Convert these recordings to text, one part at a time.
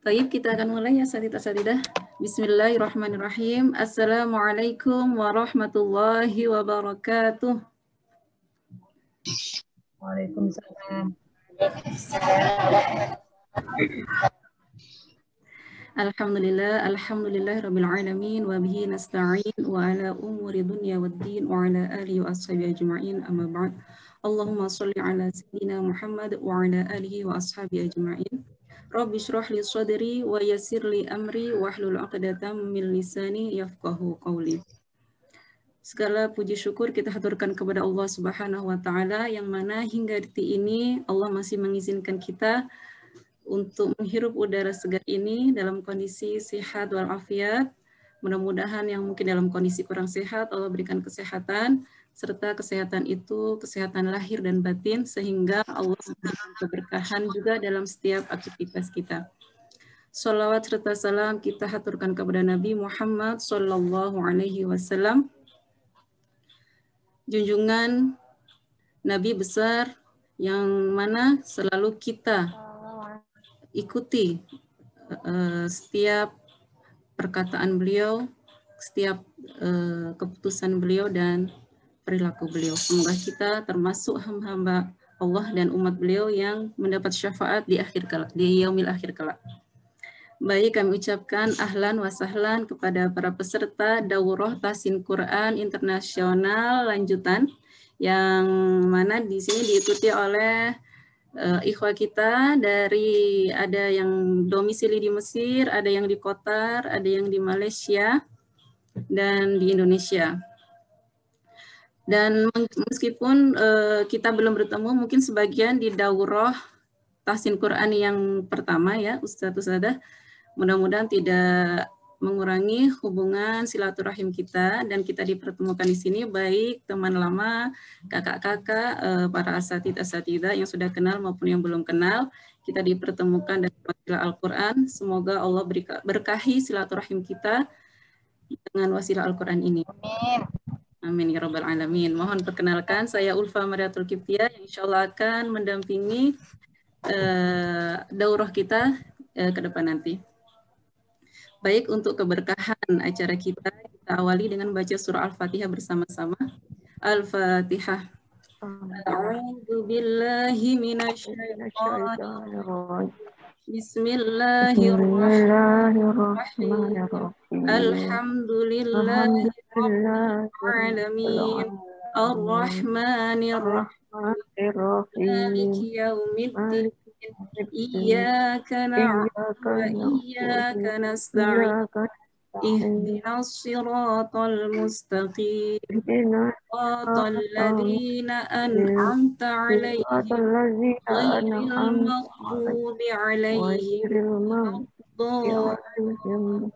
Baik, kita akan mulai ya asatidah. Bismillahirrahmanirrahim. Assalamualaikum warahmatullahi wabarakatuh. Waalaikumsalam. Alhamdulillah rabbil alamin wa bihi nasta'in wa ala umuri dunya waddin wa ala alihi wa ashabihi ajma'in amma ba'd. Allahumma shalli ala sayyidina Muhammad wa ala alihi wa ashabihi ajma'in. Rabbi shrah li sadri wa yassir li amri wahlul 'uqdatam min lisani yafqahu qawli. Segala puji syukur kita haturkan kepada Allah Subhanahu wa taala yang mana hingga detik ini Allah masih mengizinkan kita untuk menghirup udara segar ini dalam kondisi sehat walafiat. Mudah-mudahan yang mungkin dalam kondisi kurang sehat Allah berikan kesehatan, serta kesehatan itu kesehatan lahir dan batin sehingga Allah memberikan keberkahan juga dalam setiap aktivitas kita. Shalawat serta salam kita haturkan kepada Nabi Muhammad Sallallahu Alaihi Wasallam, junjungan Nabi besar yang mana selalu kita ikuti setiap perkataan beliau, setiap keputusan beliau dan perilaku beliau. Semoga kita termasuk hamba-hamba Allah dan umat beliau yang mendapat syafaat di akhir kelak, di yaumil akhir kelak. Baik, kami ucapkan ahlan wa sahlan kepada para peserta Daurah Tahsin Quran Internasional lanjutan yang mana di sini diikuti oleh ikhwah kita dari ada yang domisili di Mesir, ada yang di Qatar, ada yang di Malaysia dan di Indonesia. Dan meskipun kita belum bertemu, mungkin sebagian di Daurah Tahsin Quran yang pertama ya, Ustadz-Ustadzah, mudah-mudahan tidak mengurangi hubungan silaturahim kita dan kita dipertemukan di sini baik teman lama, kakak-kakak, para asatidah yang sudah kenal maupun yang belum kenal. Kita dipertemukan dari wasilah Al-Quran. Semoga Allah berkahi silaturahim kita dengan wasilah Al-Quran ini. Amin ya rabbal alamin. Mohon perkenalkan, saya Ulfa Mariatul Kiptia yang insya Allah akan mendampingi daurah kita ke depan nanti. Baik, untuk keberkahan acara kita awali dengan baca surah Al-Fatihah bersama-sama. Al-Fatihah. A'udzu billahi minasyaitonir rajim. Bismillahirrahmanirrahim. Alhamdulillahirabbil alamin. Ar-Rahmanirrahim. Maliki yaumiddin. Iyyaka na'budu wa iyyaka nasta'in. Ihdinas siratal mustaqim. Siratal ladzina an'amta 'alaihim ghairil maghdubi 'alaihim waladdallin.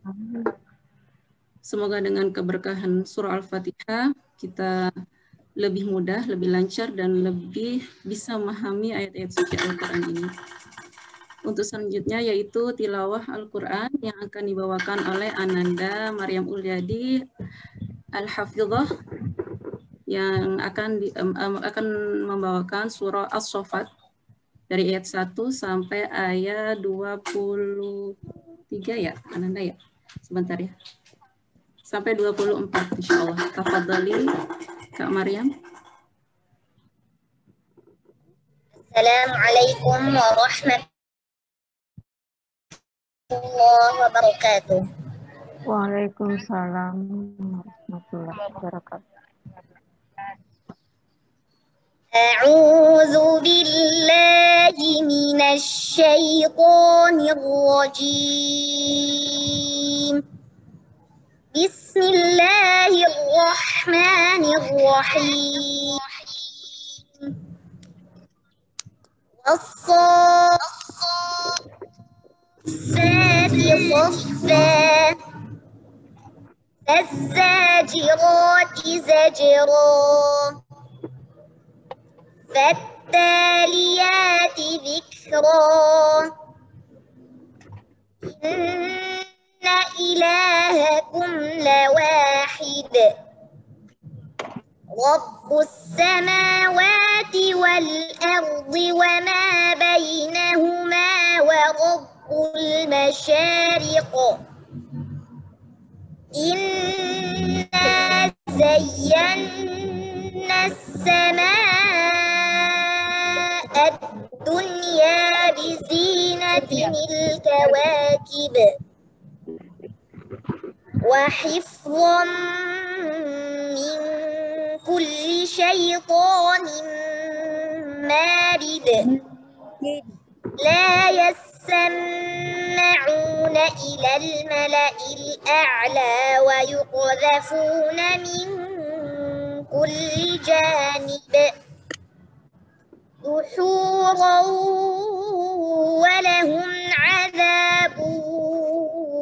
Amin. Semoga dengan keberkahan surah Al-Fatihah kita lebih mudah, lebih lancar, dan lebih bisa memahami ayat-ayat suci Al-Quran ini. Untuk selanjutnya yaitu tilawah Al-Quran yang akan dibawakan oleh Ananda Maryam Ulyadi Al-Hafidhah yang akan membawakan surah As-Saffat dari ayat 1 sampai ayat 23 ya, Ananda ya? Sebentar ya. Sampai 24 insyaallah. Tafadhali Kak Maryam. Assalamualaikum warahmatullahi wabarakatuh. Waalaikumsalam warahmatullahi wabarakatuh. A'udzu billahi minasy syaithanir rajim. Bismillahirrahmanirrahim. Was-saffati saffa. Faz-zajirati zajra. Fattaliyati dhikra. Inna ilahakum lawahid. رب السماوات والأرض وما بينهما ورب المشارق إنا زينا السماء الدنيا بزينة الكواكب وحفظا من كل شيطان مارد لا يسمعون إلى الملأ الأعلى ويقذفون من كل جانب دحورا ولهم عذاب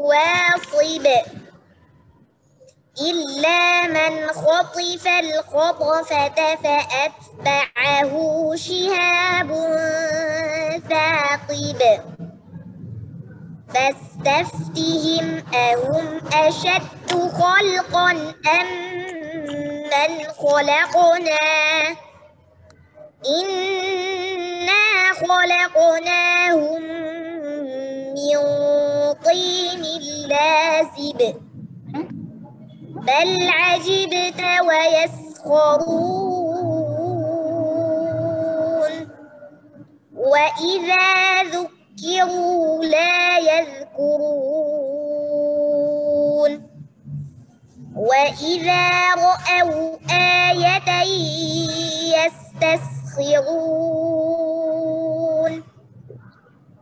واصب إلا من خطف الخطفة فأتبعه شهاب ثاقب فاستفتهم أهم أشد خلقا أم من خلقنا إنا خلقناهم من طين لازب بل عجبت ويسخرون وإذا ذكروا لا يذكرون وإذا رأوا آية يستسخرون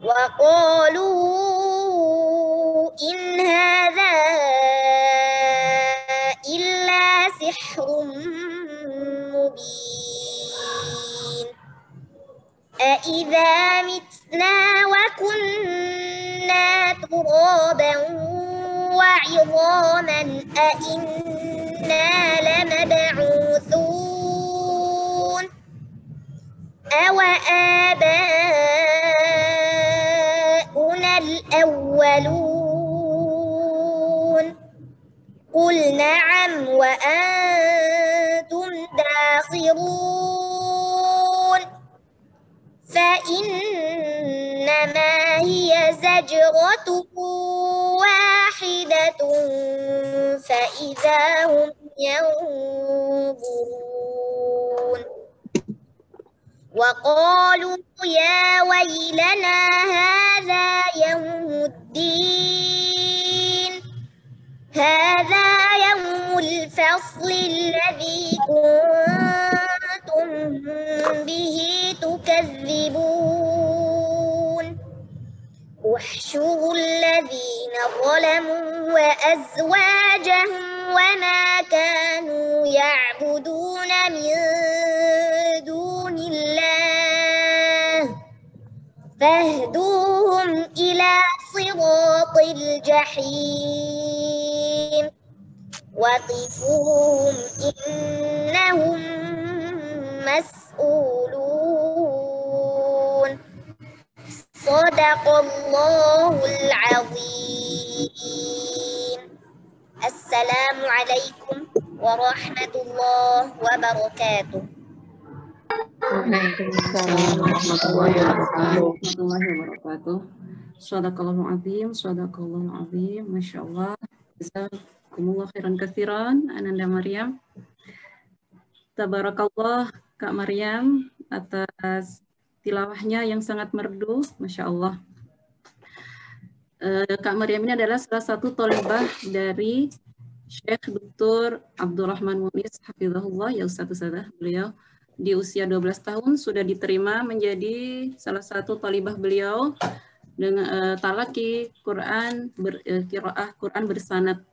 وقالوا إن هذا إلا سحر مبين أإذا متنا وكنا ترابا وعظاما أإنا لمبعوثون أو آباؤنا الأولون قل نعم وأنتم داخرون فإنما هي زجرة واحدة فإذا هم ينظرون وقالوا يا ويلنا هذا يوم الدين هذا يوم الفصل الذي كنتم به تكذبون احشروا الذين ظلموا وأزواجهم وما كانوا يعبدون من دون الله فاهدوهم إلى صراط الجحيم وقفوهم إنهم مسؤولون صدق الله العظيم السلام عليكم ورحمة الله وبركاته. Waalaikumsalam warahmatullahi wabarakatuh. Shadaqallahul azim, shadaqallahul azim. Masya Allah. Jazakumullah khairan katsiran, Ananda Maryam. Tabarakallah Kak Maryam atas tilawahnya yang sangat merdu, Masya Allah. Kak Maryam ini adalah salah satu thalibah dari Syekh Dr. Abdurrahman Munis Hafizahullah, ya Ustaz-Ustazah. Beliau di usia 12 tahun sudah diterima menjadi salah satu thalibah beliau dengan talaki Quran, qiraah Quran bersanad.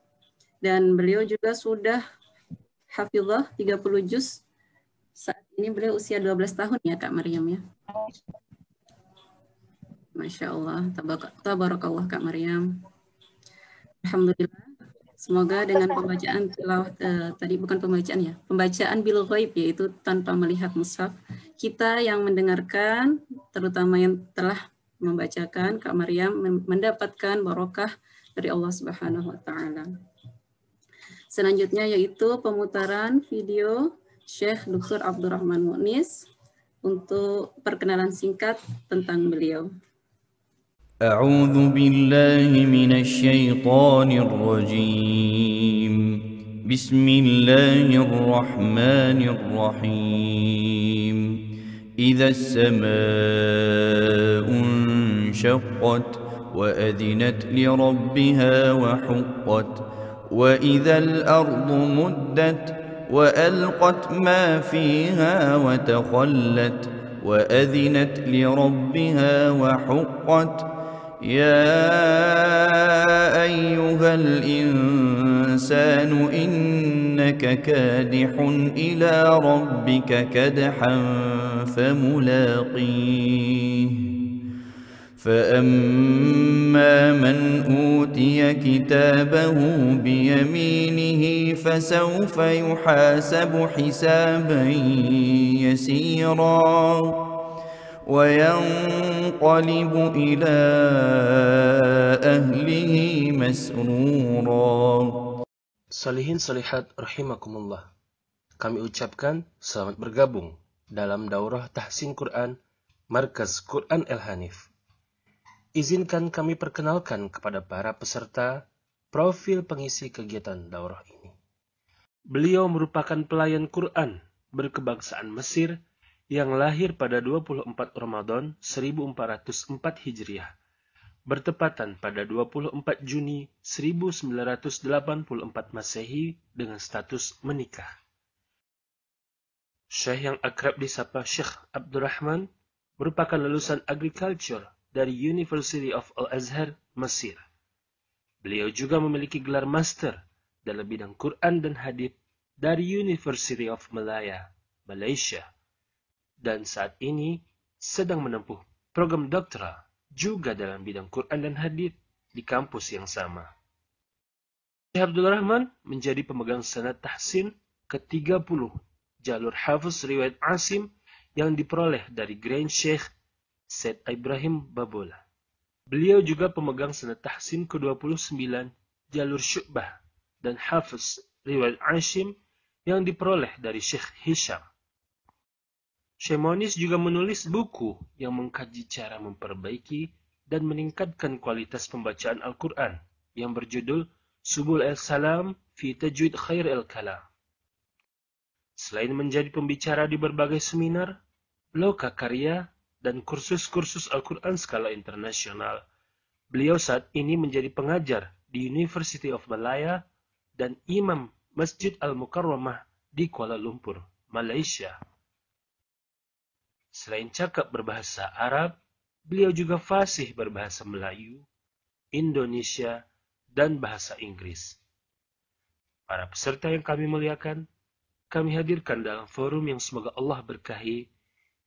Dan beliau juga sudah hafizah 30 juz. Saat ini beliau usia 12 tahun ya Kak Maryam ya. Masya Allah, tabarakallah Kak Maryam. Alhamdulillah. Semoga dengan pembacaan tilawah tadi bukan pembacaan ya, pembacaan bil ghaib yaitu tanpa melihat mushaf, kita yang mendengarkan terutama yang telah membacakan Kak Maryam mendapatkan barokah dari Allah Subhanahu wa taala. Selanjutnya yaitu pemutaran video Syekh Dr. Abdurrahman Mu'nis untuk perkenalan singkat tentang beliau. أعوذ بالله من الشيطان الرجيم بسم الله الرحمن الرحيم إذا السماء انشقت وأذنت لربها وحقت وإذا الأرض مدت وألقت ما فيها وتخلت وأذنت لربها وحقت يا أيها الإنسان إنك كادح إلى ربك كدحا فملاقيه فأما من أوتي كتابه بيمينه فسوف يحاسب حسابا يسيرا وينقلب إلى أهله مسرورا. Salihin salihat rahimakumullah. Kami ucapkan selamat bergabung dalam daurah tahsin Quran Markaz Quran El Hanif. Izinkan kami perkenalkan kepada para peserta profil pengisi kegiatan daurah ini. Beliau merupakan pelayan Quran berkebangsaan Mesir yang lahir pada 24 Ramadan 1404 Hijriah, bertepatan pada 24 Juni 1984 Masehi dengan status menikah. Syekh yang akrab disapa Syekh Abdurrahman merupakan lulusan Agriculture dari University of Al-Azhar, Mesir. Beliau juga memiliki gelar master dalam bidang Quran dan Hadits dari University of Malaya, Malaysia. Dan saat ini sedang menempuh program doktoral juga dalam bidang Quran dan Hadits di kampus yang sama. Syekh Abdul Rahman menjadi pemegang sanad tahsin ke-30 jalur Hafiz Riwayat Asim yang diperoleh dari Grand Sheikh Said Ibrahim Babola. Beliau juga pemegang sanad tahsin ke-29 jalur Syu'bah dan Hafiz Riwayat Asim yang diperoleh dari Syekh Hisham. Syekh Mu'nis juga menulis buku yang mengkaji cara memperbaiki dan meningkatkan kualitas pembacaan Al-Quran yang berjudul Subul al-Salam fi Tajwid Khair al-Kalam. Selain menjadi pembicara di berbagai seminar, loka karya, dan kursus-kursus Al-Quran skala internasional, beliau saat ini menjadi pengajar di University of Malaya dan imam Masjid Al-Mukarramah di Kuala Lumpur, Malaysia. Selain cakap berbahasa Arab, beliau juga fasih berbahasa Melayu, Indonesia, dan bahasa Inggris. Para peserta yang kami muliakan, kami hadirkan dalam forum yang semoga Allah berkahi.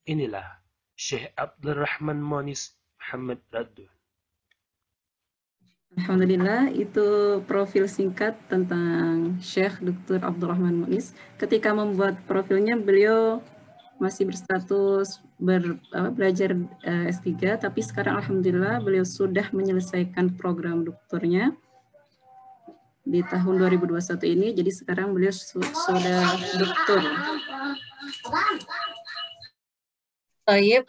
Inilah Syekh Abdurrahman Mu'nis Muhammad Radun. Alhamdulillah, itu profil singkat tentang Syekh Dr. Abdurrahman Mu'nis. Ketika membuat profilnya, beliau masih berstatus belajar S3, tapi sekarang alhamdulillah beliau sudah menyelesaikan program doktornya di tahun 2021 ini, jadi sekarang beliau sudah doktor. Baik.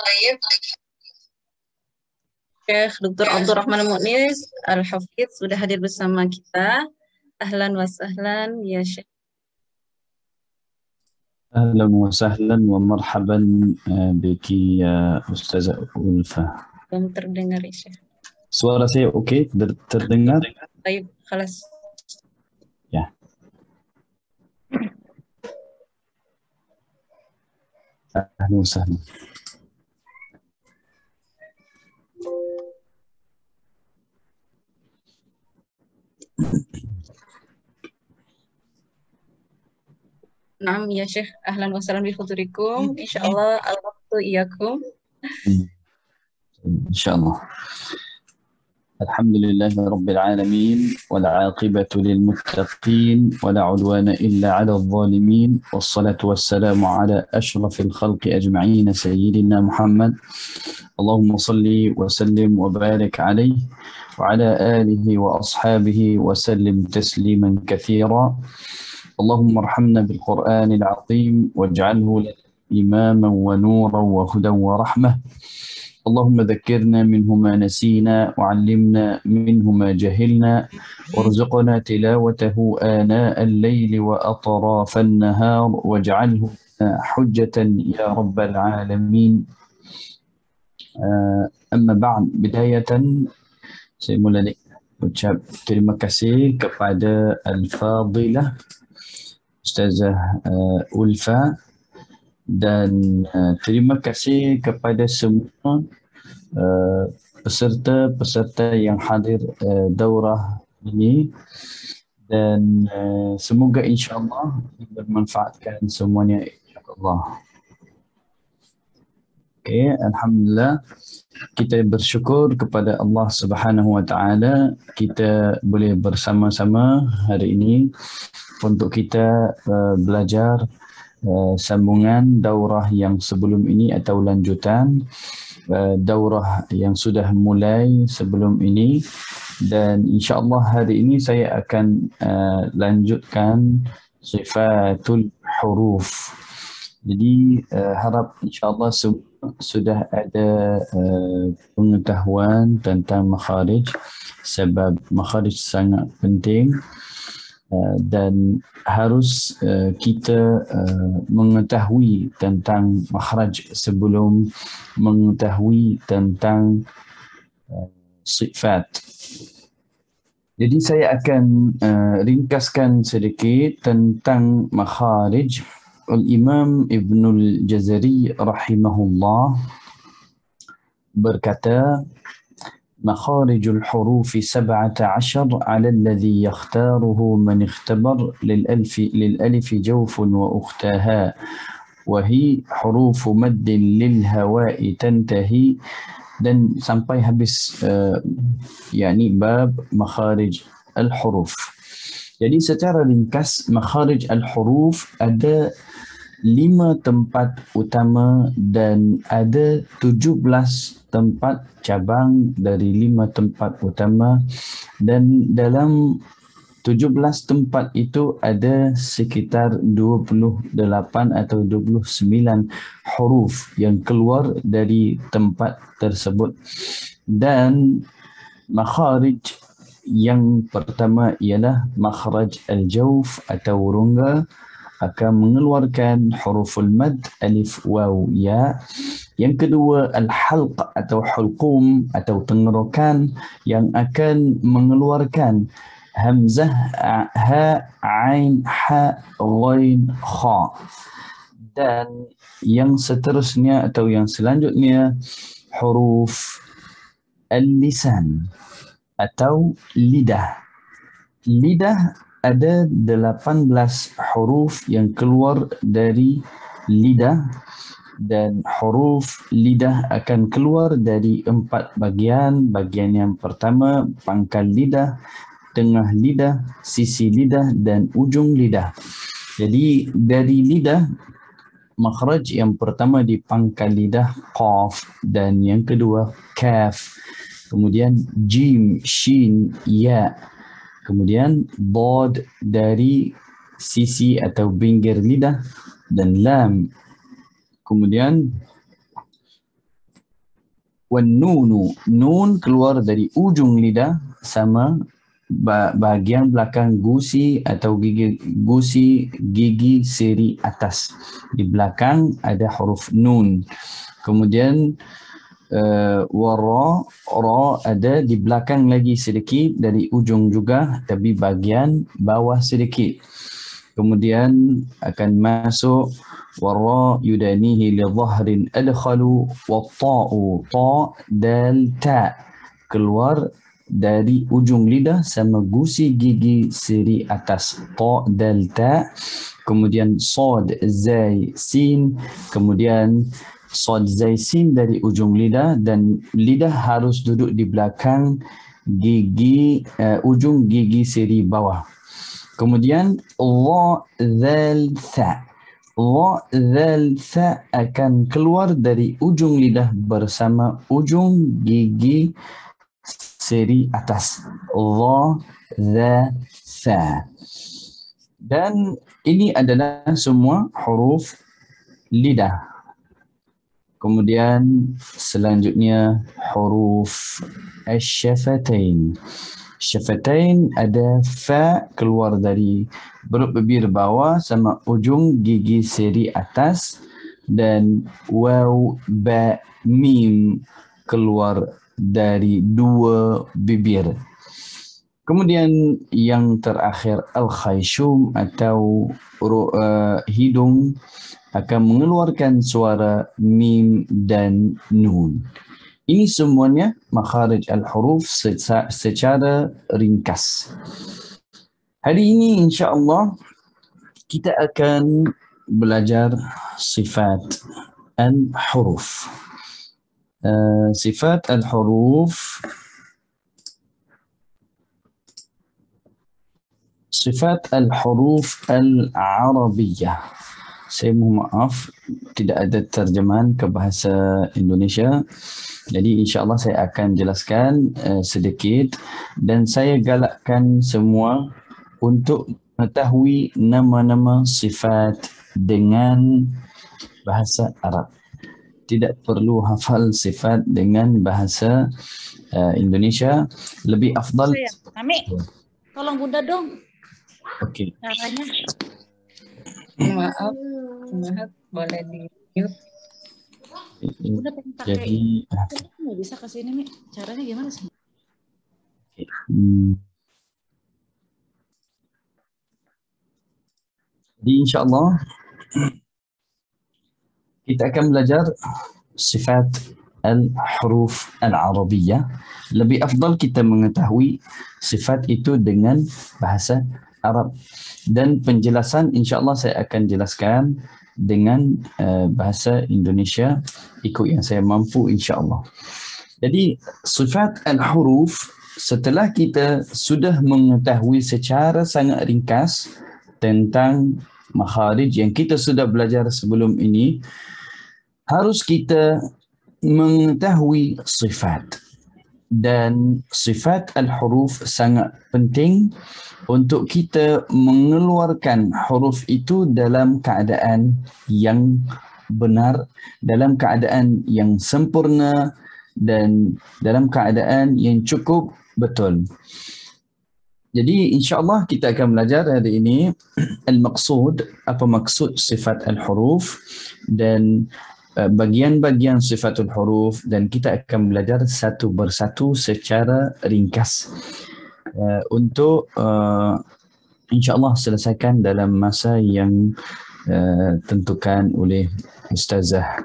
Syekh Dr. Abdurrahman Mu'nis Al-Hafidz sudah hadir bersama kita. Ahlan wa sahlan ya Syekh. أهلا وسهلا ومرحبا بك يا أستاذة ألفة. Belum terdengar ya Syekh. Suara saya oke? Terdengar? Baik, خلاص. Ya. أهلا وسهلا. Naam ya Syekh, ahlan wa sahlan bi hudurikum. Insyaallah al-waqtu iyakum. Insyaallah. الحمد لله رب العالمين والعاقبة للمتقين ولا عدوان إلا على الظالمين والصلاة والسلام على أشرف الخلق أجمعين سيدنا محمد اللهم صل وسلم وبارك عليه وعلى آله وأصحابه وسلم تسليما كثيرا. اللهم ارحمنا بالقرآن العظيم واجعله لنا إماما ونورا وهدى ورحمة. اللهم ذكرنا منه ما نسينا وعلمنا منه ما جهلنا وارزقنا تلاوته آناء الليل وأطراف النهار واجعله حجة يا رب العالمين. أما بعد, بداية saya mula ucap terima kasih kepada Al-Fadilah Ustazah Ulfa dan terima kasih kepada semua peserta-peserta yang hadir daurah ini, dan semoga insya-Allah bermanfaatkan semuanya insya-Allah. Okey, alhamdulillah, kita bersyukur kepada Allah Subhanahu wa taala kita boleh bersama-sama hari ini untuk kita belajar sambungan daurah yang sebelum ini atau lanjutan daurah yang sudah mulai sebelum ini, dan insya-Allah hari ini saya akan lanjutkan sifatul huruf. Jadi harap insya-Allah sudah ada pengetahuan tentang makharij, sebab makharij sangat penting dan harus kita mengetahui tentang makhraj sebelum mengetahui tentang sifat. Jadi saya akan ringkaskan sedikit tentang makharij. Al-Imam Ibnul Jazari rahimahullah berkata, makharijul hurufi 17 ala alladhi yakhtaruhu man ikhtabar lil alif jawfun wa ukhtaha wa hi hurufu maddin lil hawa'i tantahi, dan sampai habis yakni bab makharij al-huruf. Jadi secara ringkas, makharij al-huruf ada 5 tempat utama dan ada 17 tempat cabang dari 5 tempat utama, dan dalam 17 tempat itu ada sekitar 28 atau 29 huruf yang keluar dari tempat tersebut. Dan makharij yang pertama ialah makhraj al-jawf atau rongga, akan mengeluarkan huruful mad alif waw ya. Yang kedua al-halq atau hulqum atau tenggorokan, yang akan mengeluarkan hamzah ha ain ha ghain kha. Dan yang seterusnya atau yang selanjutnya huruf al-lisan atau lidah. Lidah ada 18 huruf yang keluar dari lidah, dan huruf lidah akan keluar dari 4 bagian. Bagian yang pertama pangkal lidah, tengah lidah, sisi lidah dan ujung lidah. Jadi dari lidah, makhraj yang pertama di pangkal lidah qaf, dan yang kedua kaf, kemudian jim, shin, ya, kemudian bod dari sisi atau pinggir lidah, dan lam, kemudian wan nunu, nun keluar dari ujung lidah sama bahagian belakang gusi atau gigi seri atas. Di belakang ada huruf nun. Kemudian ra ada di belakang lagi sedikit dari ujung juga, tapi bahagian bawah sedikit. Kemudian akan masuk warra yudanihi li dhahrin adkhalu wa ta'u ta dal ta, keluar dari ujung lidah sama gusi gigi seri atas, ta dal ta. Kemudian sad zai sin, kemudian sad zai sin dari ujung lidah, dan lidah harus duduk di belakang gigi ujung gigi seri bawah. Kemudian dha zal tha. Dha zal tha akan keluar dari ujung lidah bersama ujung gigi seri atas. Dha za tha. Dan ini adalah semua huruf lidah. Kemudian selanjutnya huruf asy-syafatain. Syafatain ada fa keluar dari perut bibir bawah sama ujung gigi seri atas, dan waw, ba, mim keluar dari dua bibir. Kemudian yang terakhir al-khayshum atau hidung akan mengeluarkan suara mim dan nun. Ini semuanya makharij al-huruf secara ringkas. Hari ini insya-Allah kita akan belajar sifat al-huruf. Sifat al-huruf, sifat al-huruf al-arabiyah. Saya mohon maaf tidak ada terjemahan ke bahasa Indonesia. Jadi insya-Allah saya akan jelaskan sedikit, dan saya galakkan semua untuk mengetahui nama-nama sifat dengan bahasa Arab. Tidak perlu hafal sifat dengan bahasa Indonesia. Lebih afdal. Mami, tolong Bunda dong. Okey. Caranya. Maaf, boleh di mute. Bunda pengen pakai. Jadi Nggak bisa ke sini, Mi. Caranya gimana sih? Jadi insya-Allah kita akan belajar sifat al-huruf al-arabiyah. Lebih afdal kita mengetahui sifat itu dengan bahasa Arab. Dan penjelasan insya-Allah saya akan jelaskan dengan bahasa Indonesia ikut yang saya mampu insya-Allah. Jadi sifat al-huruf, setelah kita sudah mengetahui secara sangat ringkas tentang makharij yang kita sudah belajar sebelum ini, harus kita mengetahui sifat. Dan sifat al-huruf sangat penting untuk kita mengeluarkan huruf itu dalam keadaan yang benar, dalam keadaan yang sempurna, dan dalam keadaan yang cukup betul. Jadi insya-Allah kita akan belajar hari ini al-maqsud, apa maksud sifat al-huruf, dan bagian-bagian sifatul huruf, dan kita akan belajar satu persatu secara ringkas untuk insya-Allah selesaikan dalam masa yang tentukan oleh Ustazah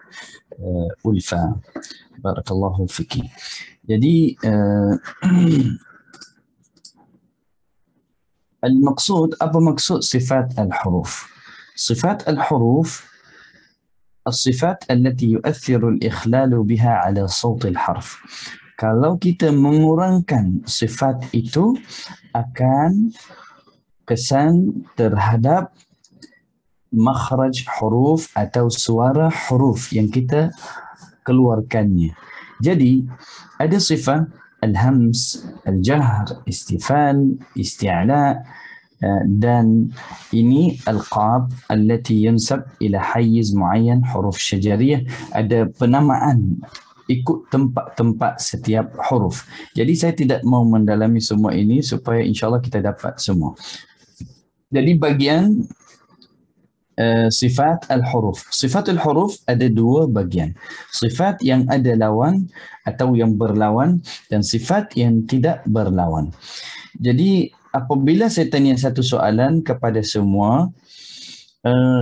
Ulfa. Barakallahu fiki. Jadi al-maqsud, apa maksud sifat al-huruf? Sifat al-huruf الصفات التي يؤثر الإخلال بها على صوت الحرف. Kalau kita mengurangkan sifat itu, akan kesan terhadap makhraj huruf atau suara huruf yang kita keluarkannya. Jadi ada sifat al-hams, al-jahr, istifal, isti'la, dan ini al-qab allati yansab ila hayyiz muayyan huruf syajariyah. Ada penamaan ikut tempat-tempat setiap huruf. Jadi saya tidak mau mendalami semua ini supaya insya-Allah kita dapat semua. Jadi bagian sifat al-huruf. Sifat al-huruf ada dua bagian. Sifat yang ada lawan atau yang berlawan, dan sifat yang tidak berlawan. Jadi apabila saya tanya satu soalan kepada semua,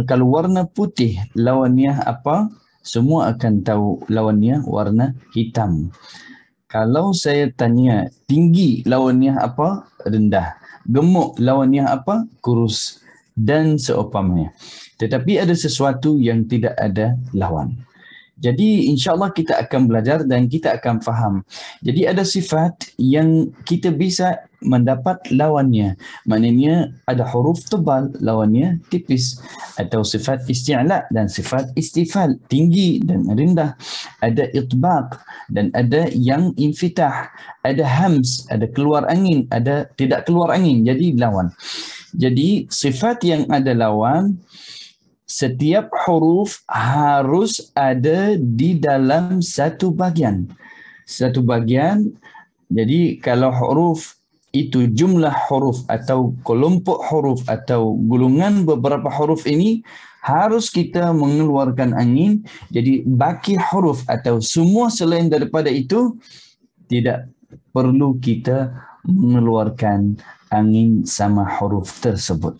kalau warna putih lawannya apa? Semua akan tahu lawannya warna hitam. Kalau saya tanya tinggi lawannya apa? Rendah. Gemuk lawannya apa? Kurus. Dan seumpamanya. Tetapi ada sesuatu yang tidak ada lawan. Jadi insya-Allah kita akan belajar dan kita akan faham. Jadi ada sifat yang kita bisa mendapat lawannya. Maknanya ada huruf tebal, lawannya tipis. Atau sifat isti'la dan sifat istifal, tinggi dan rendah. Ada itbaq dan ada yang infitah. Ada hams, ada keluar angin, ada tidak keluar angin. Jadi lawan. Jadi sifat yang ada lawan, setiap huruf harus ada di dalam satu bahagian. Satu bahagian. Jadi kalau huruf itu jumlah huruf atau kelompok huruf atau gulungan beberapa huruf ini harus kita mengeluarkan angin. Jadi baki huruf atau semua selain daripada itu tidak perlu kita mengeluarkan angin sama huruf tersebut.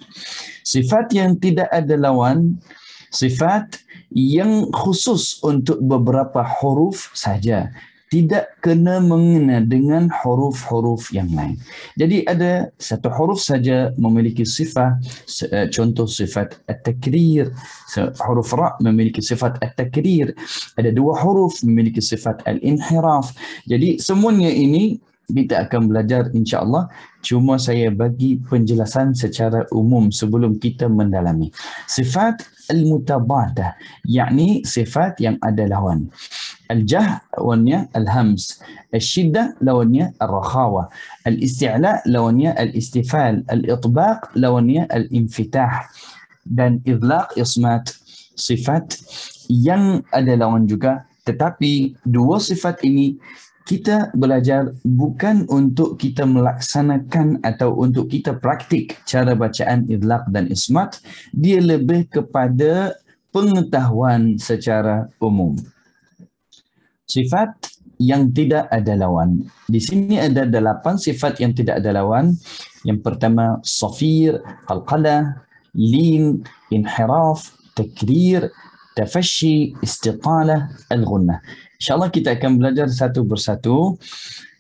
Sifat yang tidak ada lawan, sifat yang khusus untuk beberapa huruf saja, tidak kena mengena dengan huruf-huruf yang lain. Jadi ada satu huruf saja memiliki sifat, contoh sifat at-takrir, huruf ra memiliki sifat at-takrir, ada dua huruf memiliki sifat al-inhiraf. Jadi semuanya ini kita akan belajar insya-Allah, cuma saya bagi penjelasan secara umum sebelum kita mendalami. Sifat al-mutabadah, yakni sifat yang ada lawan. Al-jah lawannya al-hams, al-shiddah lawannya al-rakhawah, al-isti'la lawannya al-istifal, al-itbaq lawannya al-infitah, dan idlaq ismat, sifat yang ada lawan juga. Tetapi dua sifat ini kita belajar bukan untuk kita melaksanakan atau untuk kita praktik cara bacaan idlaq dan ismat, dia lebih kepada pengetahuan secara umum. Sifat yang tidak ada lawan. Di sini ada 8 sifat yang tidak ada lawan. Yang pertama safir, qalqalah, lin, inhiraf, takrir, tafashi, istitalah, al-ghunnah. InsyaAllah kita akan belajar satu persatu.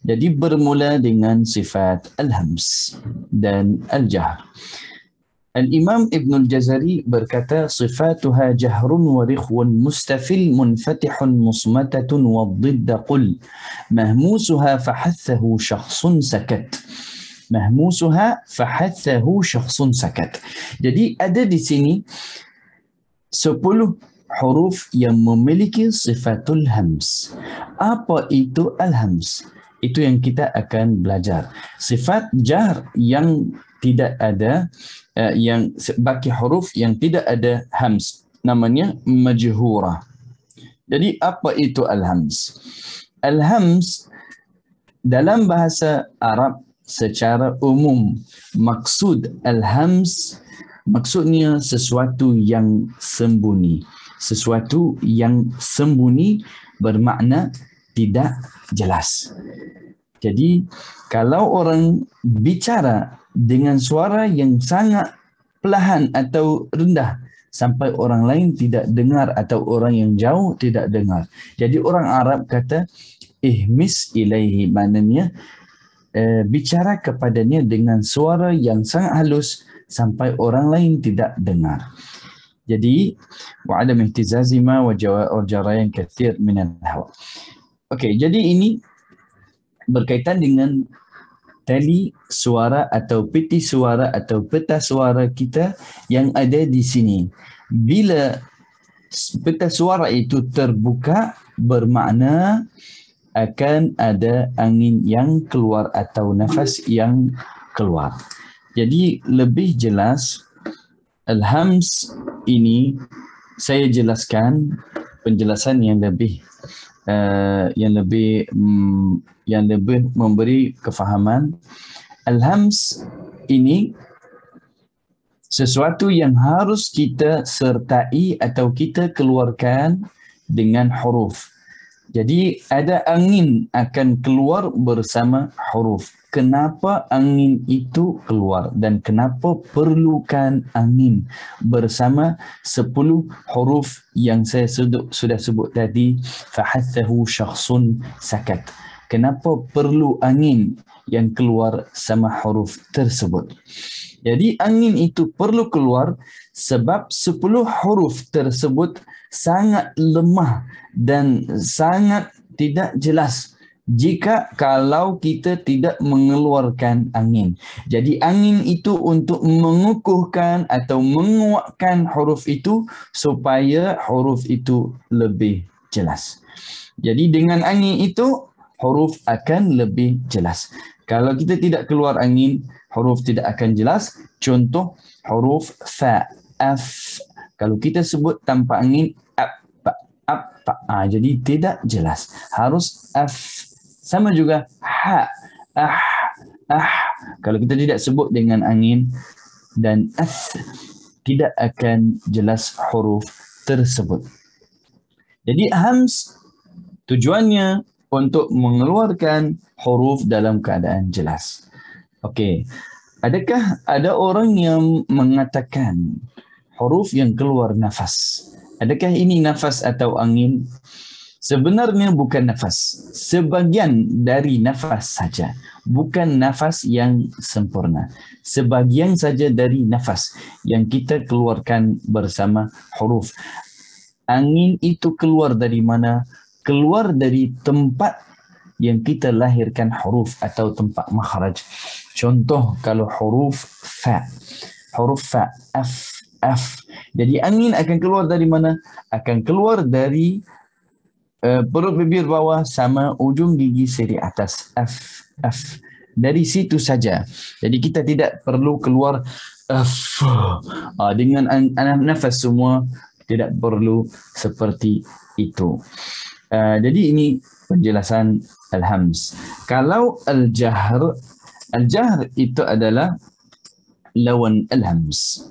Jadi bermula dengan sifat al-hams dan al-jahr. Al-Imam Ibn al-Jazari berkata, sifatuha jahrun wa rikhwun mustafil munfatihun musmatatun wa dhidda qul mahmusuha fahathahu syakhsun sakat. Mahmusuha fahathahu syakhsun sakat. Jadi ada di sini 10 huruf yang memiliki sifatul hams. Apa itu al-hams? Itu yang kita akan belajar. Sifat jar yang tidak ada, yang baki huruf yang tidak ada hams, namanya majhura. Jadi apa itu al-hams? Al-hams dalam bahasa Arab secara umum, maksud al-hams maksudnya sesuatu yang sembunyi. Sesuatu yang sembunyi bermakna tidak jelas. Jadi kalau orang bicara dengan suara yang sangat perlahan atau rendah sampai orang lain tidak dengar atau orang yang jauh tidak dengar. Jadi orang Arab kata ihmis ilaihi, maknanya bicara kepadanya dengan suara yang sangat halus sampai orang lain tidak dengar. Jadi wa'adam ihtizazi ma wa jarayan kathir min al-hawa. Okey, jadi ini berkaitan dengan tali suara atau peti suara atau peta suara kita yang ada di sini. Bila peta suara itu terbuka, bermakna akan ada angin yang keluar atau nafas yang keluar. Jadi lebih jelas, al-hams ini saya jelaskan penjelasan yang lebih memberi kefahaman. Al-hams ini sesuatu yang harus kita sertai atau kita keluarkan dengan huruf. Jadi ada angin akan keluar bersama huruf. Kenapa angin itu keluar dan kenapa perlukan angin bersama 10 huruf yang saya sudah sebut tadi, fahathahu syakhsun sakat. Kenapa perlu angin yang keluar sama huruf tersebut? Jadi angin itu perlu keluar sebab 10 huruf tersebut sangat lemah dan sangat tidak jelas jika kalau kita tidak mengeluarkan angin. Jadi angin itu untuk mengukuhkan atau menguatkan huruf itu supaya huruf itu lebih jelas. Jadi dengan angin itu huruf akan lebih jelas. Kalau kita tidak keluar angin, huruf tidak akan jelas. Contoh huruf fa, af. Kalau kita sebut tanpa angin, jadi tidak jelas. Harus af. Sama juga ha, kalau kita tidak sebut dengan angin dan as, tidak akan jelas huruf tersebut. Jadi hams tujuannya untuk mengeluarkan huruf dalam keadaan jelas. Okey. Adakah ada orang yang mengatakan huruf yang keluar nafas? Adakah ini nafas atau angin? Sebenarnya bukan nafas. Sebagian dari nafas saja. Bukan nafas yang sempurna. Sebagian saja dari nafas yang kita keluarkan bersama huruf. Angin itu keluar dari mana? Keluar dari tempat yang kita lahirkan huruf atau tempat makhraj. Contoh kalau huruf fa. Huruf fa, af, af. Jadi angin akan keluar dari mana? Akan keluar dari perut bibir bawah sama ujung gigi seri atas. Af, af. Dari situ saja. Jadi kita tidak perlu keluar af. Dengan nafas semua, tidak perlu seperti itu. Jadi ini penjelasan al-hams. Kalau al-jahr itu adalah lawan al-hams.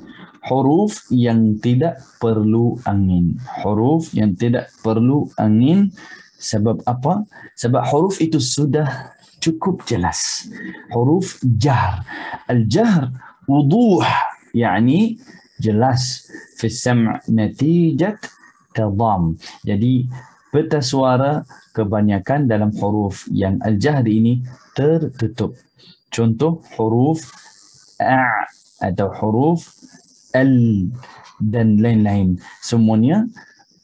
Huruf yang tidak perlu angin. Huruf yang tidak perlu angin. Sebab apa? Sebab huruf itu sudah cukup jelas. Huruf jahr. Al-jahr wuduh. Yani jelas. Fi sam' natijat tadam. Jadi peta suara kebanyakan dalam huruf yang al-jahr ini tertutup. Contoh huruf a atau huruf al dan lain-lain. Semuanya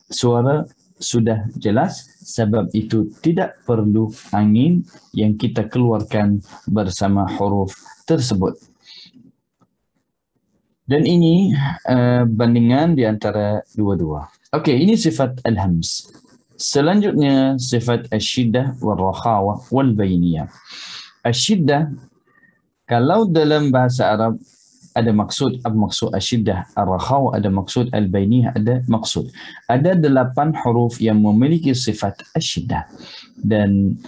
suara sudah jelas, sebab itu tidak perlu angin yang kita keluarkan bersama huruf tersebut. Dan ini bandingan di antara dua-dua. Okey, ini sifat al-hams. Selanjutnya sifat asyiddah wal-rakhawah wal-bainiyah. Asyiddah, kalau dalam bahasa Arab ada maksud, apa maksud asyiddah, ar-rakhawah ada maksud, al-bainiyah ada maksud. Ada 8 huruf yang memiliki sifat asyiddah. Dan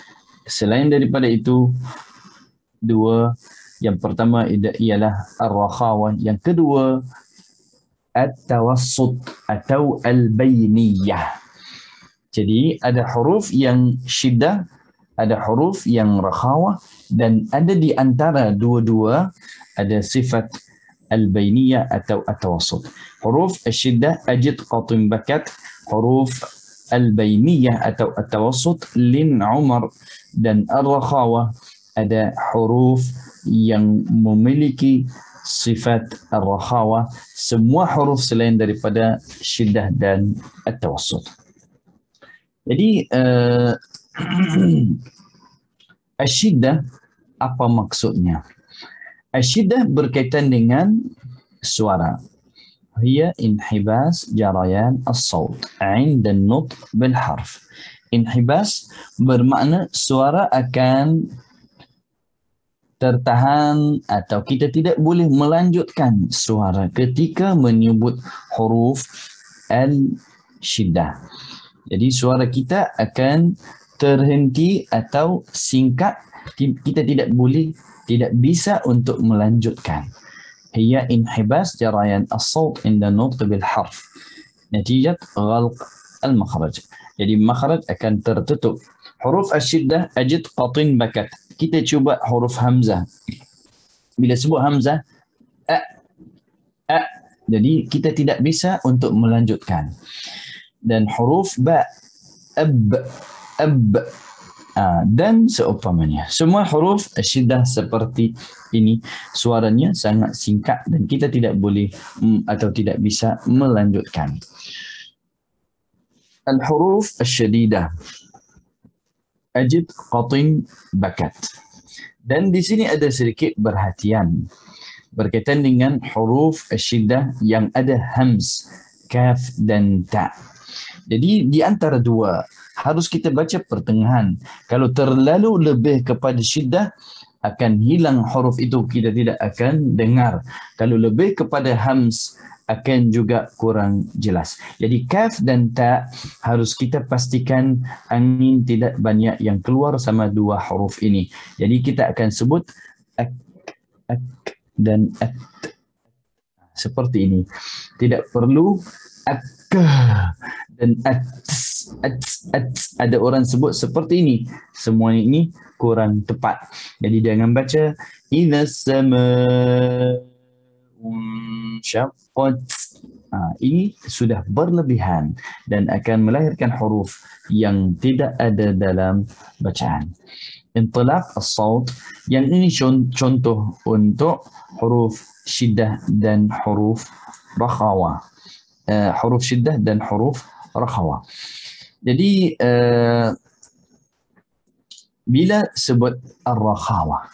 selain daripada itu, 2, yang pertama ialah ar-rakhawah, yang kedua at-tawassut atau al-bainiyah. Jadi ada huruf yang syiddah, ada huruf yang rakhawah, dan ada di antara dua-dua ada sifat al-bainiyah atau at-tawassut. Huruf asyiddah ajid qatim bakat, huruf al-bainiyah atau at-tawassut lin umar, dan ar-rakhawah ada huruf yang memiliki sifat ar-rakhawah, semua huruf selain daripada syiddah dan at-tawassut. Jadi asyiddah apa maksudnya? Asyiddah berkaitan dengan suara. Hiya inhibas jarayan as-saut 'inda an-nutq bil harf. Inhibas bermakna suara akan tertahan atau kita tidak boleh melanjutkan suara ketika menyebut huruf al-syiddah. Jadi suara kita akan terhenti atau singkat, kita tidak boleh, tidak bisa untuk melanjutkan. Hiya inhibas jarayan as-saut inda nutq bil harf. Natijat ghalq al-makhraj. Jadi makhraj akan tertutup. Huruf asyiddah ajid qatin bakat. Kita cuba huruf hamzah. Bila sebut hamzah a, jadi kita tidak bisa untuk melanjutkan. Dan huruf ba, ab, dan seumpamanya. Semua huruf asyiddah seperti ini, suaranya sangat singkat dan kita tidak boleh atau tidak bisa melanjutkan. Al-huruf asyadidah ajid qatin bakat. Dan di sini ada sedikit perhatian berkaitan dengan huruf asyiddah yang ada hams, kaf dan ta. Jadi di antara dua harus kita baca pertengahan. Kalau terlalu lebih kepada syiddah, akan hilang huruf itu, kita tidak akan dengar. Kalau lebih kepada hams akan juga kurang jelas. Jadi kaf dan ta harus kita pastikan angin tidak banyak yang keluar sama dua huruf ini. Jadi kita akan sebut ak, ak dan at. Seperti ini. Tidak perlu ak dan ats. Ada orang sebut seperti ini. Semua ini kurang tepat. Jadi jangan baca idza sama'un syaqqat. Ini sudah berlebihan dan akan melahirkan huruf yang tidak ada dalam bacaan. Intilaq as-saut, yang ini contoh untuk huruf syiddah dan huruf rakhawa. Huruf syiddah dan huruf rakhawa. Jadi bila sebut ar-rakhawa,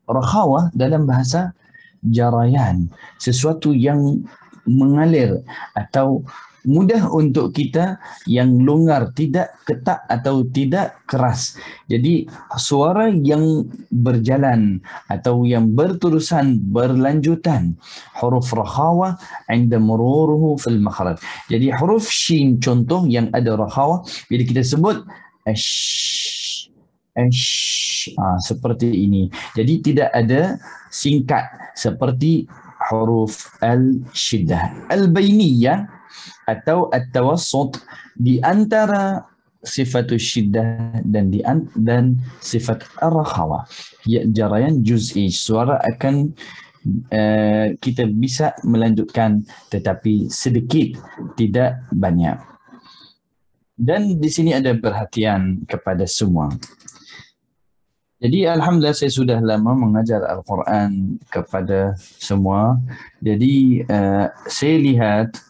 rakhawa dalam bahasa jarayan, sesuatu yang mengalir atau mudah untuk kita, yang longgar, tidak ketat atau tidak keras. Jadi suara yang berjalan atau yang berterusan, berlanjutan. Huruf rakhawa inda mururuhu fil makhraj. Jadi huruf shin contoh yang ada rakhawa, bila kita sebut ash, seperti ini. Jadi tidak ada singkat seperti huruf al-syiddah. Al-bainiyah atau at-tawassut di antara sifat syiddah dan sifat ar-rakhawa. Ya, jarayan juz'i, suara akan kita bisa melanjutkan tetapi sedikit, tidak banyak. Dan di sini ada perhatian kepada semua. Jadi alhamdulillah saya sudah lama mengajar Al-Quran kepada semua. Jadi saya lihat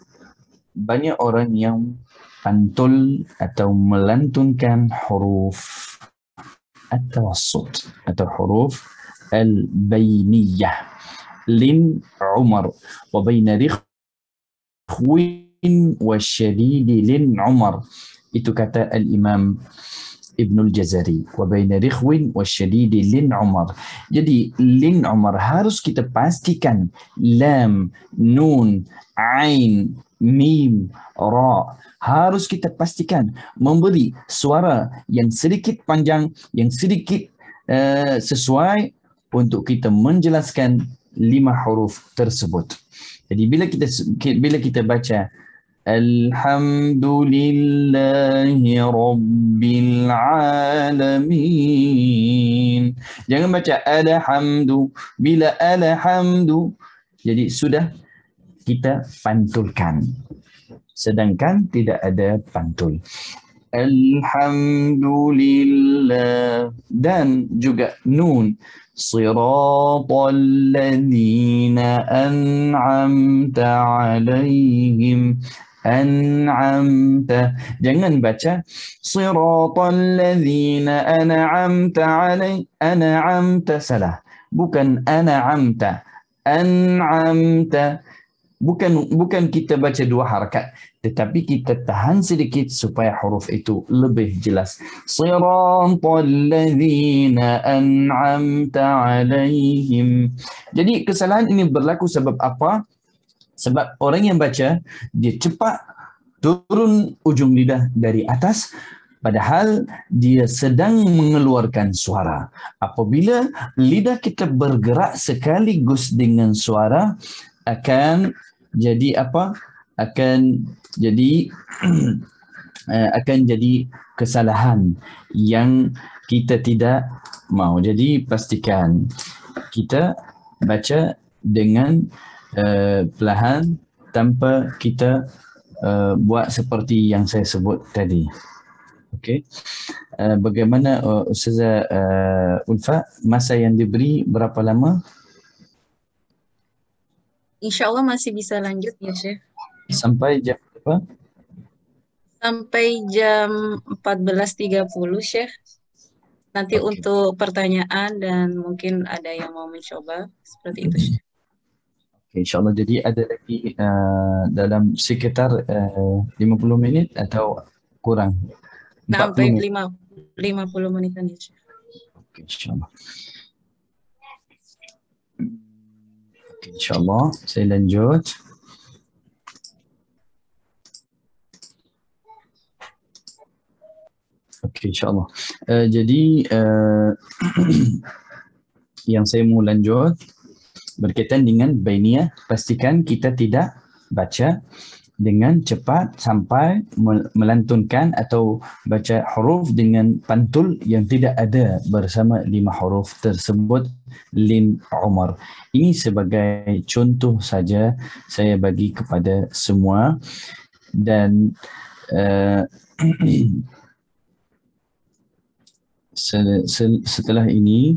banyak orang yang pantul atau melantunkan huruf at-tawassut atau huruf al-bainiyah. Lin Umar wa baina rikhwin wa syadidi lin Umar. Itu kata al-Imam Ibnul Jazari, wa baina rikhwin wa syadidi lin Umar. Jadi lin Umar harus kita pastikan lam, nun, ain, mim, ra, harus kita pastikan memberi suara yang sedikit panjang, yang sedikit sesuai untuk kita menjelaskan 5 huruf tersebut. Jadi bila kita baca Alhamdulillahi Rabbil Alamin, jangan baca alhamdu. Bila alhamdu, jadi sudah kita pantulkan, sedangkan tidak ada pantul. Alhamdulillah. Dan juga nun, siratal ladzina an'amta alaihim. An'amta, jangan baca siratal ladzina an'amta alaihim. An'amta salah, bukan an'amta, an'amta. Bukan kita baca 2 harakat, tetapi kita tahan sedikit supaya huruf itu lebih jelas. Siratal ladzina an'amta alaihim. Jadi kesalahan ini berlaku sebab apa? Sebab orang yang baca, dia cepat turun ujung lidah dari atas, padahal dia sedang mengeluarkan suara. Apabila lidah kita bergerak sekaligus dengan suara, akan jadi apa? Akan jadi kesalahan yang kita tidak mau. Jadi pastikan kita baca dengan perlahan tanpa kita buat seperti yang saya sebut tadi. Okey. Bagaimana Ustazah Ulfa, masa yang diberi berapa lama? InsyaAllah masih bisa lanjut ya Syekh. Sampai jam berapa? Sampai jam 14.30 Syekh. Nanti untuk pertanyaan dan mungkin ada yang mau mencoba. Seperti itu Syekh. InsyaAllah. Jadi ada lagi dalam sekitar 50 minit atau kurang? Sampai 50 menitan ya Syekh. InsyaAllah. InsyaAllah saya lanjut. Okey, insyaAllah. Jadi yang saya mau lanjut berkaitan dengan bainiyah, pastikan kita tidak baca dengan cepat sampai melantunkan atau baca huruf dengan pantul yang tidak ada bersama 5 huruf tersebut lin umar. Ini sebagai contoh saja saya bagi kepada semua, dan setelah ini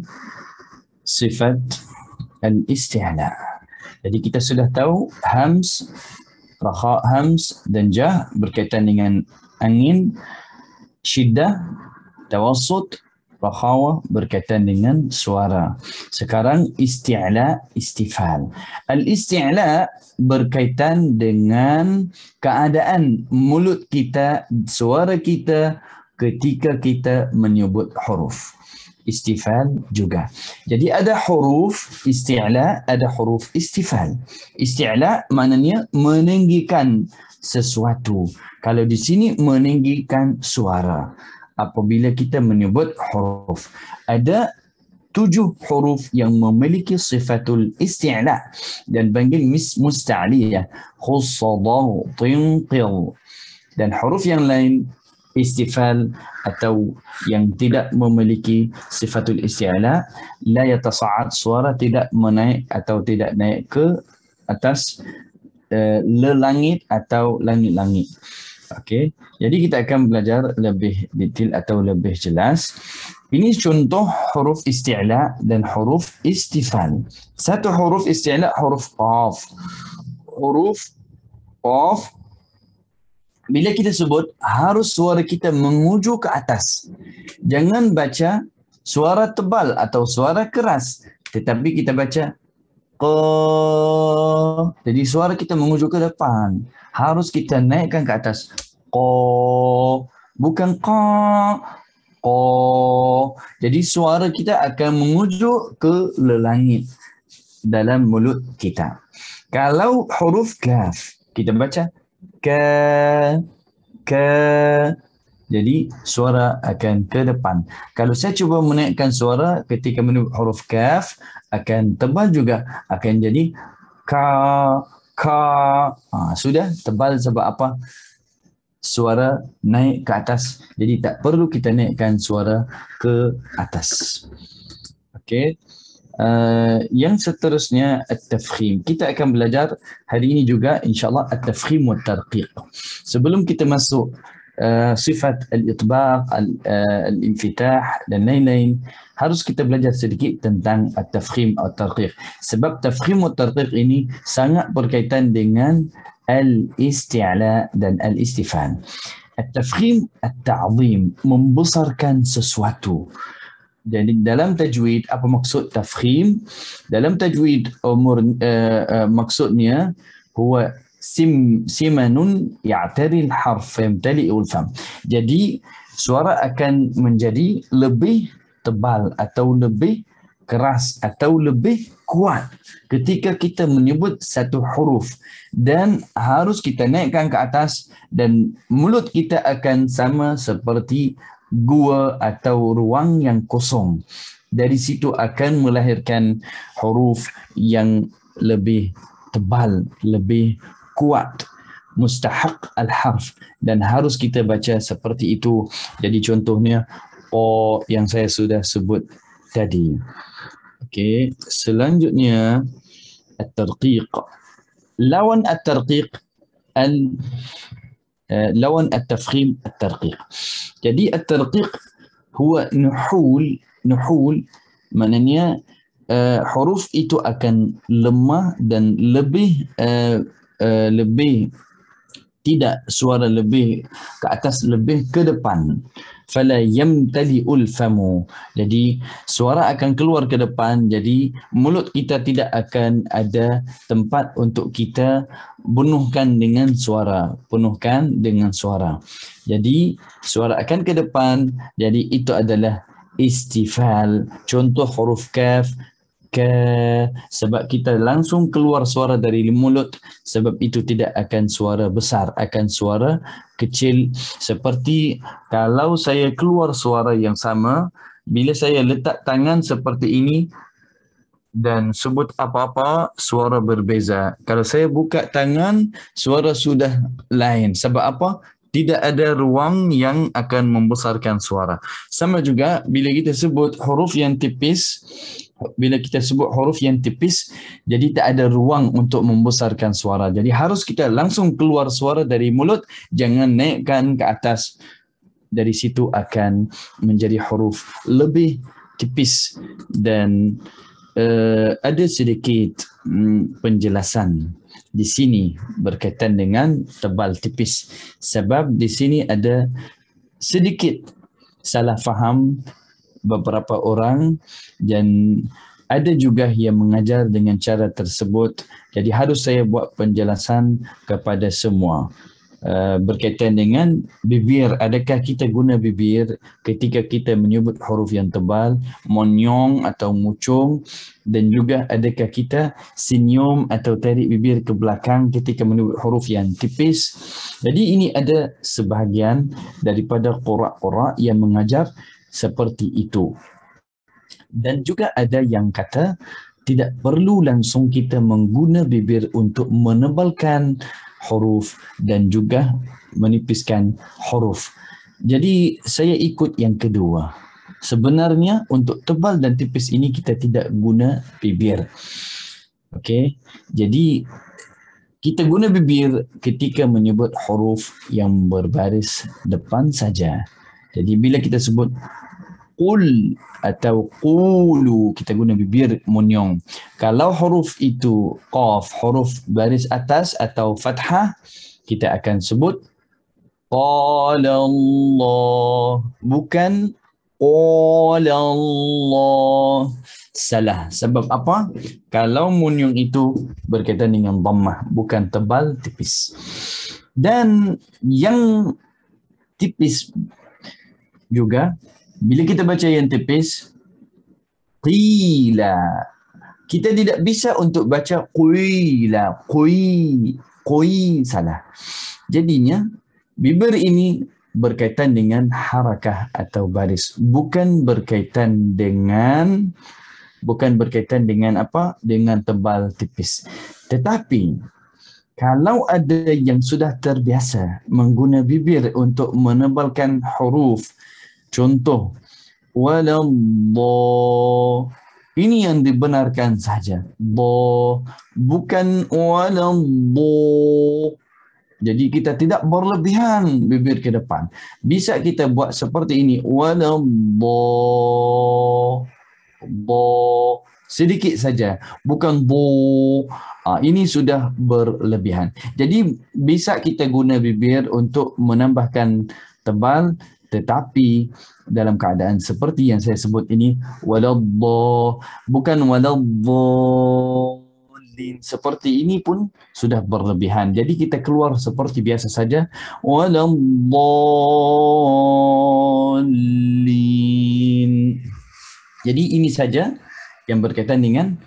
sifat al-isti'la. Jadi kita sudah tahu hams, rakha hams dan jah berkaitan dengan angin, syiddah, tawassut, rakhawa berkaitan dengan suara. Sekarang isti'la, istifal. Al-isti'la berkaitan dengan keadaan mulut kita, suara kita ketika kita menyebut huruf. Istifal juga. Jadi ada huruf isti'la, ada huruf istifal. Isti'la maknanya meninggikan sesuatu. Kalau di sini meninggikan suara. Apabila kita menyebut huruf, ada 7 huruf yang memiliki sifatul isti'la dan panggil musta'liyah. Khussadah, tinqil. Dan huruf yang lain istifal atau yang tidak memiliki sifatul isti'la, la yatasa'ad, suara tidak menaik atau tidak naik ke atas lelangit atau langit-langit. Okey, jadi kita akan belajar lebih detail atau lebih jelas. Ini contoh huruf isti'la dan huruf istifal. Satu huruf isti'la, huruf qaf. Huruf qaf bila kita sebut, harus suara kita menguju ke atas. Jangan baca suara tebal atau suara keras, tetapi kita baca qa. Jadi suara kita menguju ke depan. Harus kita naikkan ke atas. Qa, bukan qa. Qa. Jadi suara kita akan menguju ke lelangit dalam mulut kita. Kalau huruf kaf, kita baca ka. Jadi suara akan ke depan. Kalau saya cuba menaikkan suara ketika menyebut huruf kaf, akan tebal juga, akan jadi ka. Sudah tebal sebab apa? Suara naik ke atas. Jadi tak perlu kita naikkan suara ke atas. Okey. Yang seterusnya at-tafkhim. Kita akan belajar hari ini juga insya-Allah at-tafkhim wa tarqiq. Sebelum kita masuk sifat al-itbaq, al-infitah dan lain-lain, harus kita belajar sedikit tentang at-tafkhim atau tarqiq. Sebab tafkhim wa tarqiq ini sangat berkaitan dengan al-isti'la dan al-istifal. At-tafkhim, at-ta'zim, membesarkan sesuatu. Jadi dalam tajwid, apa maksud tafkhim? Dalam tajwid maksudnya huwa simanun ya'tari al-harf yamtali'u al-fam. Jadi suara akan menjadi lebih tebal atau lebih keras atau lebih kuat ketika kita menyebut satu huruf, dan harus kita naikkan ke atas, dan mulut kita akan sama seperti gua atau ruang yang kosong. Dari situ akan melahirkan huruf yang lebih tebal, lebih kuat, mustahaq al-harf, dan harus kita baca seperti itu. Jadi contohnya qa yang saya sudah sebut tadi. Okey, selanjutnya at-tarqiq. Lawan at-tarqiq lawan at-tafkhim at-tarqiq. Jadi at-tarqiq huwa nuhul maknanya huruf itu akan lemah dan lebih tidak suara lebih ke atas, lebih ke depan. Fala yamtali'ul famu. Jadi suara akan keluar ke depan, jadi mulut kita tidak akan ada tempat untuk kita penuhkan dengan suara. Jadi suara akan ke depan, jadi itu adalah istifal. Contoh huruf kaf, sebab kita langsung keluar suara dari mulut, sebab itu tidak akan suara besar, akan suara kecil. Seperti kalau saya keluar suara yang sama, bila saya letak tangan seperti ini dan sebut apa-apa, suara berbeza. Kalau saya buka tangan, suara sudah lain. Sebab apa? Tidak ada ruang yang akan membesarkan suara. Sama juga bila kita sebut huruf yang tipis, jadi tak ada ruang untuk membesarkan suara. Jadi harus kita langsung keluar suara dari mulut, jangan naikkan ke atas. Dari situ akan menjadi huruf lebih tipis. Dan ada sedikit penjelasan di sini berkaitan dengan tebal tipis, sebab di sini ada sedikit salah faham beberapa orang dan ada juga yang mengajar dengan cara tersebut. Jadi harus saya buat penjelasan kepada semua berkaitan dengan bibir. Adakah kita guna bibir ketika kita menyebut huruf yang tebal, monyong atau mucung, dan juga adakah kita senyum atau tarik bibir ke belakang ketika menyebut huruf yang tipis. Jadi ini ada sebahagian daripada qura'-qura' yang mengajar seperti itu. Dan juga ada yang kata tidak perlu langsung kita mengguna bibir untuk menebalkan huruf dan juga menipiskan huruf. Jadi saya ikut yang kedua. Sebenarnya untuk tebal dan tipis ini kita tidak guna bibir. Okey. Jadi kita guna bibir ketika menyebut huruf yang berbaris depan saja. Jadi bila kita sebut qul atau qulu, kita guna bibir monyong. Kalau huruf itu qaf, huruf baris atas atau fathah, kita akan sebut qala Allah, bukan qala Allah. Salah. Sebab apa? Kalau monyong itu berkaitan dengan dhammah, bukan tebal tipis. Dan yang tipis juga, bila kita baca yang tipis, qila, kita tidak bisa untuk baca qila, qui, salah. Jadinya bibir ini berkaitan dengan harakah atau baris, bukan berkaitan dengan apa? Dengan tebal tipis. Tetapi kalau ada yang sudah terbiasa mengguna bibir untuk menebalkan huruf, contoh, waladh, ini yang dibenarkan saja. Bukan waladh. Jadi kita tidak berlebihan bibir ke depan. Bisa kita buat seperti ini. Waladh. Sedikit saja. Bukan bo. Ini sudah berlebihan. Jadi bisa kita guna bibir untuk menambahkan tebal, tetapi dalam keadaan seperti yang saya sebut ini, waladh, bukan waladhdallin, seperti ini pun sudah berlebihan. Jadi kita keluar seperti biasa saja, waladhdallin. Jadi ini saja yang berkaitan dengan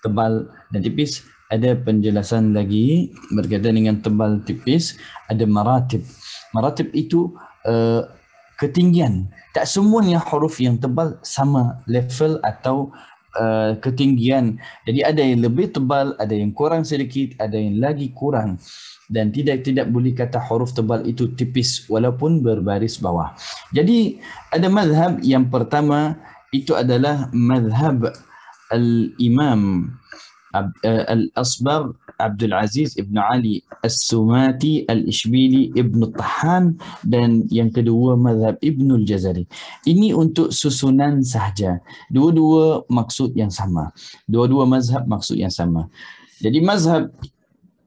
tebal dan tipis. Ada penjelasan lagi berkaitan dengan tebal tipis, ada maratib. Maratib itu ketinggian. Tak semuanya huruf yang tebal sama level atau ketinggian. Jadi ada yang lebih tebal, ada yang kurang sedikit, ada yang lagi kurang. Dan tidak boleh kata huruf tebal itu tipis walaupun berbaris bawah. Jadi ada mazhab yang pertama, itu adalah mazhab al-Imam Al-Asbar Abdul Aziz Ibn Ali As-Sumati Al-Ishbili Ibn Tahan, dan yang kedua mazhab Ibn Al-Jazari. Ini untuk susunan sahaja. Dua-dua maksud yang sama. Dua-dua mazhab maksud yang sama. Jadi mazhab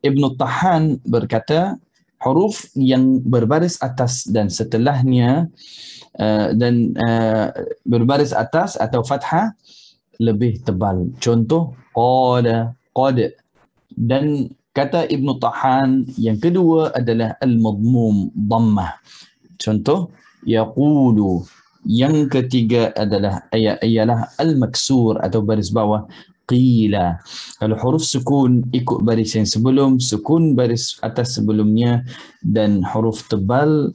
Ibn Tahan berkata huruf yang berbaris atas dan setelahnya berbaris atas atau fathah lebih tebal. Contoh qala, qad. Dan kata Ibn Tahan yang kedua adalah al-madmum, dhammah. Contoh yaqulu. Yang ketiga adalah ialah al-maksur atau baris bawah, qila. Kalau huruf sukun ikut baris yang sebelum, sukun baris atas sebelumnya, dan huruf tebal,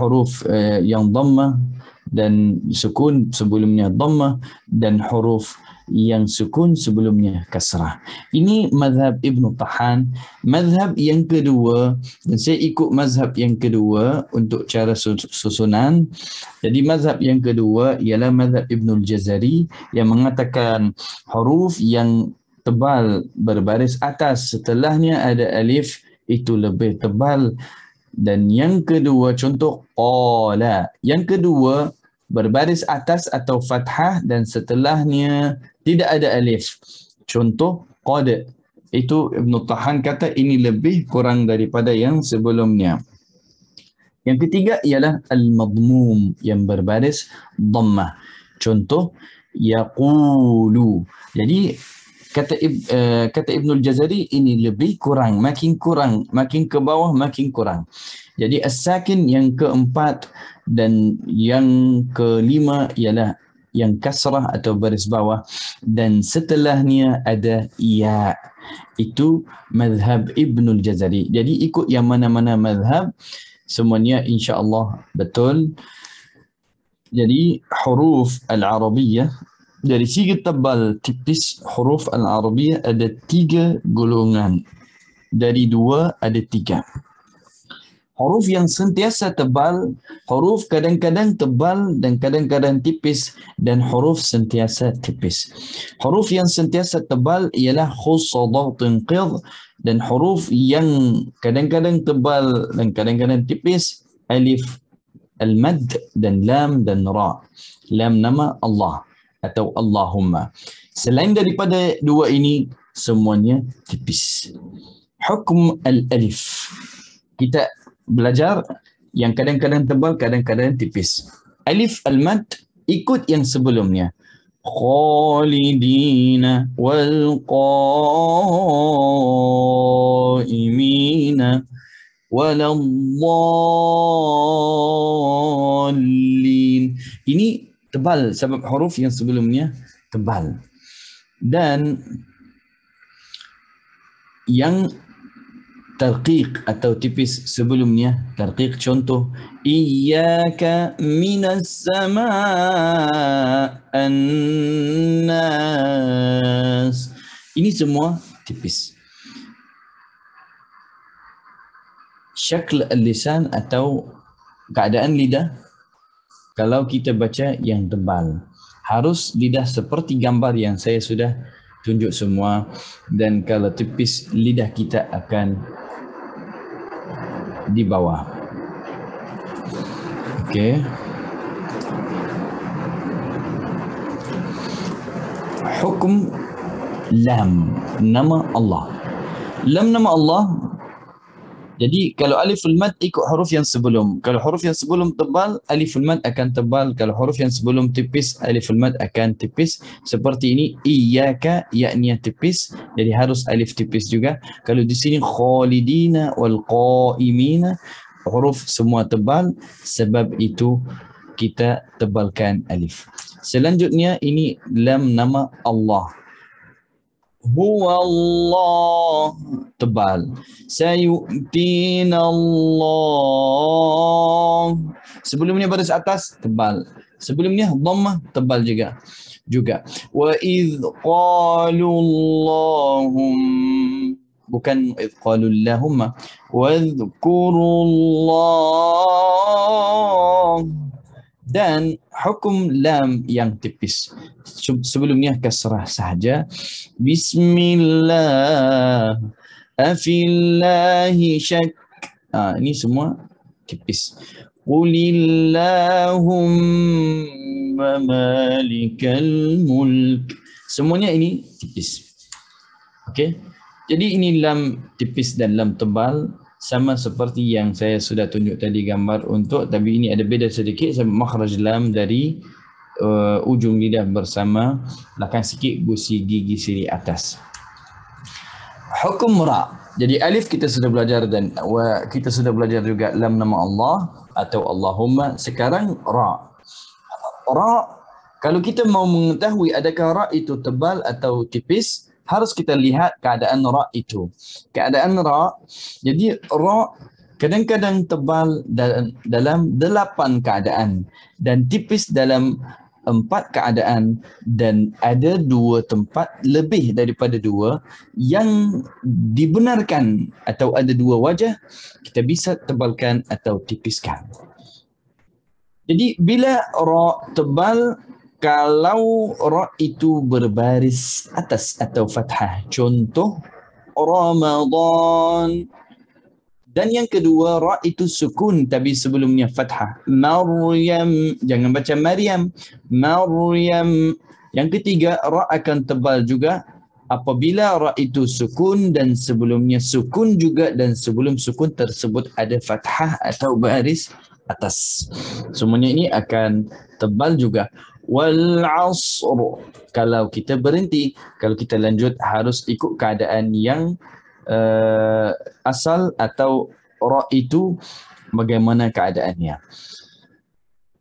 huruf yang dhammah dan sukun sebelumnya dhammah, dan huruf yang sukun sebelumnya kasrah. Ini mazhab Ibn Tahan. Mazhab yang kedua, dan saya ikut mazhab yang kedua untuk cara susunan. Jadi mazhab yang kedua ialah mazhab Ibn Al-Jazari yang mengatakan huruf yang tebal berbaris atas setelahnya ada alif itu lebih tebal. Dan yang kedua, contoh qala, yang kedua berbaris atas atau fathah dan setelahnya tidak ada alif. Contoh qad. Itu Ibn Tahan kata ini lebih kurang daripada yang sebelumnya. Yang ketiga ialah al-madmum yang berbaris dhammah. Contoh yaqulu. Jadi kata Ibnul Jazari ini lebih kurang, makin ke bawah makin kurang. Jadi as-sakin yang keempat dan yang kelima ialah yang kasrah atau baris bawah dan setelahnya ada ya. Itu mazhab Ibnul Jazari. Jadi ikut yang mana-mana mazhab semuanya insya-Allah betul. Jadi huruf al-Arabiyah dari segi tebal tipis, huruf al-Arabiyah ada 3 golongan. Dari 2 ada 3. Huruf yang sentiasa tebal, huruf kadang-kadang tebal dan kadang-kadang tipis, dan huruf sentiasa tipis. Huruf yang sentiasa tebal ialah khussadawtin qidh, dan huruf yang kadang-kadang tebal dan kadang-kadang tipis alif al-mad dan lam dan ra. Lam nama Allah atau Allahumma. Selain daripada 2 ini semuanya tipis. Hukum al-alif. Kita belajar yang kadang-kadang tebal, kadang-kadang tipis. Alif al-mad ikut yang sebelumnya. Khalidina wal qaimina waladdallin. Ini tebal sebab huruf yang sebelumnya tebal. Dan yang tarqiq atau tipis sebelumnya tarqiq, contoh iyyaka minas sama'an nas. Ini semua tipis. Syakl al-lisan atau keadaan lidah kalau kita baca yang tebal, harus lidah seperti gambar yang saya sudah tunjuk semua, dan kalau tipis lidah kita akan di bawah. Okey. Hukum lam, nama Allah. Lam nama Allah. Jadi kalau alif al-mad ikut huruf yang sebelum. Kalau huruf yang sebelum tebal, alif al-mad akan tebal. Kalau huruf yang sebelum tipis, alif al-mad akan tipis. Seperti ini, iyyaka, yakni tipis. Jadi harus alif tipis juga. Kalau di sini khalidina wal qaimina, huruf semua tebal. Sebab itu kita tebalkan alif. Selanjutnya ini lam nama Allah. Huwa Allah, tebal. Sayu'tina Allah. Sebelumnya baris atas tebal. Sebelumnya dhammah tebal juga. Wa idh qalu Allahum, bukan idh qalu Allahumma. Wa dhkuru Allah. Dan hukum lam yang tipis. Sebelumnya kasrah sahaja. Bismillah. Afillahi syak. Ini semua tipis. Qulillahumma malikal mulk. Semuanya ini tipis. Okey. Jadi ini lam tipis dan lam tebal. Sama seperti yang saya sudah tunjuk tadi gambar untuk, tapi ini ada beda sedikit sebab makhraj lam dari ujung lidah bersama belakang sikit gusi gigi siri atas. Hukum ra. Jadi alif kita sudah belajar dan kita sudah belajar juga lam nama Allah atau Allahumma. Sekarang ra. Ra Kalau kita mau mengetahui adakah ra itu tebal atau tipis, harus kita lihat keadaan ra itu. Keadaan ra, jadi ra kadang-kadang tebal dalam 8 keadaan dan tipis dalam 4 keadaan, dan ada 2 tempat lebih daripada 2 yang dibenarkan, atau ada 2 wajah kita bisa tebalkan atau tipiskan. Jadi bila ra tebal, kalau ra itu berbaris atas atau fathah, contoh Ramadan. Dan yang kedua, ra itu sukun tapi sebelumnya fathah. Maryam, jangan baca Maryam. Maryam. Yang ketiga, ra akan tebal juga apabila ra itu sukun dan sebelumnya sukun juga, dan sebelum sukun tersebut ada fathah atau baris atas. Semuanya ini akan tebal juga. Wal asr, kalau kita berhenti, kalau kita lanjut harus ikut keadaan yang asal atau ra itu bagaimana keadaannya.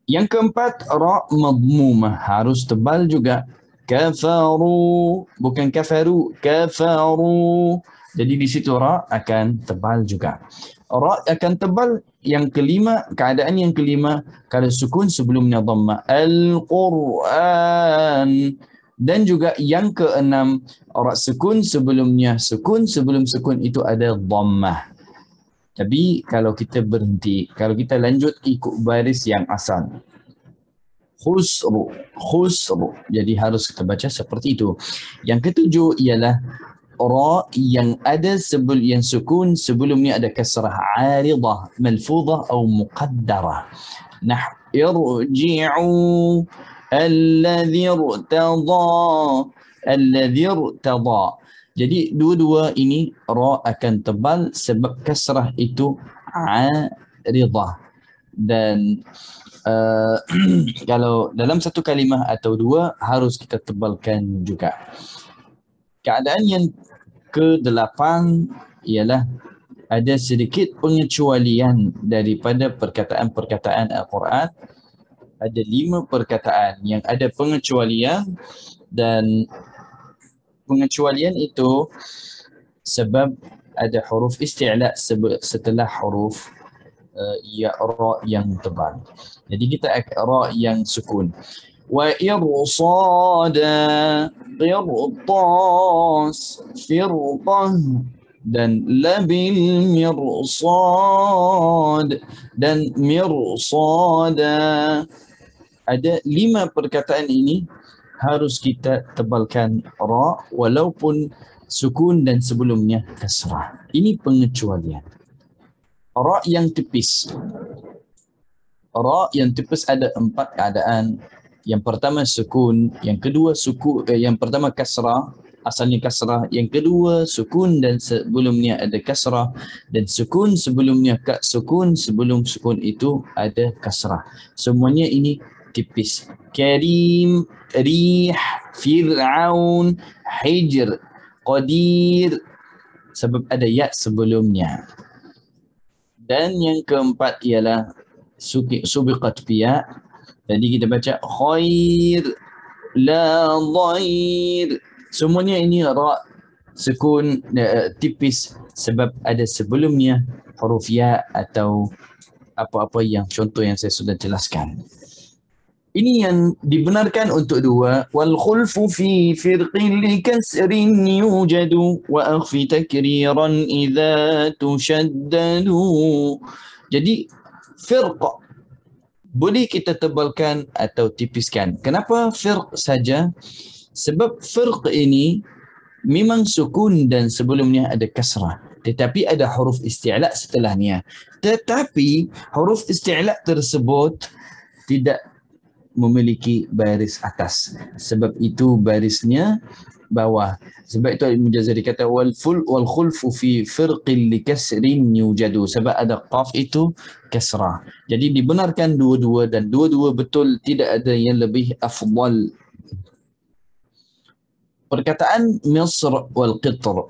Yang keempat, ra madmumah harus tebal juga. Kafaru, bukan kafaru, kafaru. Jadi di situ ra akan tebal juga. Ra akan tebal. Yang kelima, keadaan yang kelima, kalau sukun sebelumnya dhammah. Al-Quran. Dan juga yang keenam, ra sukun sebelumnya sukun, sebelum sukun itu ada dhammah. Tapi kalau kita berhenti, kalau kita lanjut ikut baris yang asal. Khusru, khusru. Jadi harus kita baca seperti itu. Yang ketujuh ialah ra yang ada yang sukun sebelumnya ada kasrah aridah, malfudhah atau muqaddarah. Nah, irji'u alladhi irtada. Jadi dua-dua ini ra akan tebal sebab kasrah itu aridah. Dan kalau dalam satu kalimah atau dua harus kita tebalkan juga. Keadaan yang ke-8 ialah ada sedikit pengecualian daripada perkataan-perkataan Al-Quran. Ada 5 perkataan yang ada pengecualian, dan pengecualian itu sebab ada huruf isti'la setelah huruf ra yang tebal. Jadi kita ra yang sukun. Wa irsada, qirtas, firqah, dan labil mirsad, dan mirsada. Ada 5 perkataan ini harus kita tebalkan ra walaupun sukun dan sebelumnya kasrah. Ini pengecualian. Ra yang tipis. Ra yang tipis ada 4 keadaan. Yang pertama sukun, yang kedua sukun, yang pertama kasrah, asalnya kasrah, yang kedua sukun dan sebelumnya ada kasrah, dan sukun sebelumnya sukun, sebelum sukun itu ada kasrah. Semuanya ini tipis. Karim, rih, fir'aun, hijr, qadir, sebab ada ya sebelumnya. Dan yang keempat ialah subiqat biya. Jadi kita baca khair, la dhair. Semuanya ini ra sukun tipis sebab ada sebelumnya huruf ya atau apa-apa yang contoh yang saya sudah jelaskan. Ini yang dibenarkan untuk 2. Wal khulfu fi firqin li kasrin yujadu wa akhfi takriran idza tushaddadu. Jadi firq boleh kita tebalkan atau tipiskan. Kenapa firq saja? Sebab firq ini memang sukun dan sebelumnya ada kasrah. Tetapi ada huruf isti'la setelahnya. Tetapi huruf isti'la tersebut tidak memiliki baris atas. Sebab itu barisnya bawah. Sebab itu Al-Mujazari kata wal khulfu fi firqin li kasrin yujadu. Sebab ada qaf itu kasrah. Jadi dibenarkan dua-dua dan dua-dua betul, tidak ada yang lebih afdal. Perkataan Misr wal Qitr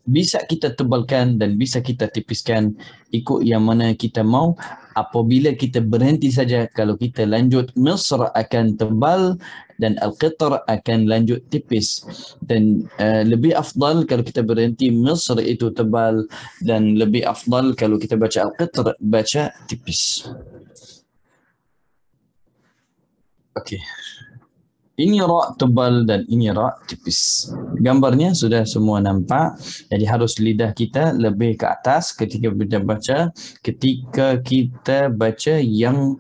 bisa kita tebalkan dan bisa kita tipiskan ikut yang mana kita mau. Apabila kita berhenti saja, kalau kita lanjut Misr akan tebal dan al-qitr akan lanjut tipis. Dan lebih afdal kalau kita berhenti Misr itu tebal, dan lebih afdal kalau kita baca al-qitr baca tipis. Okey. Ini ra tebal dan ini ra tipis. Gambarnya sudah semua nampak. Jadi harus lidah kita lebih ke atas ketika kita baca, ketika kita baca yang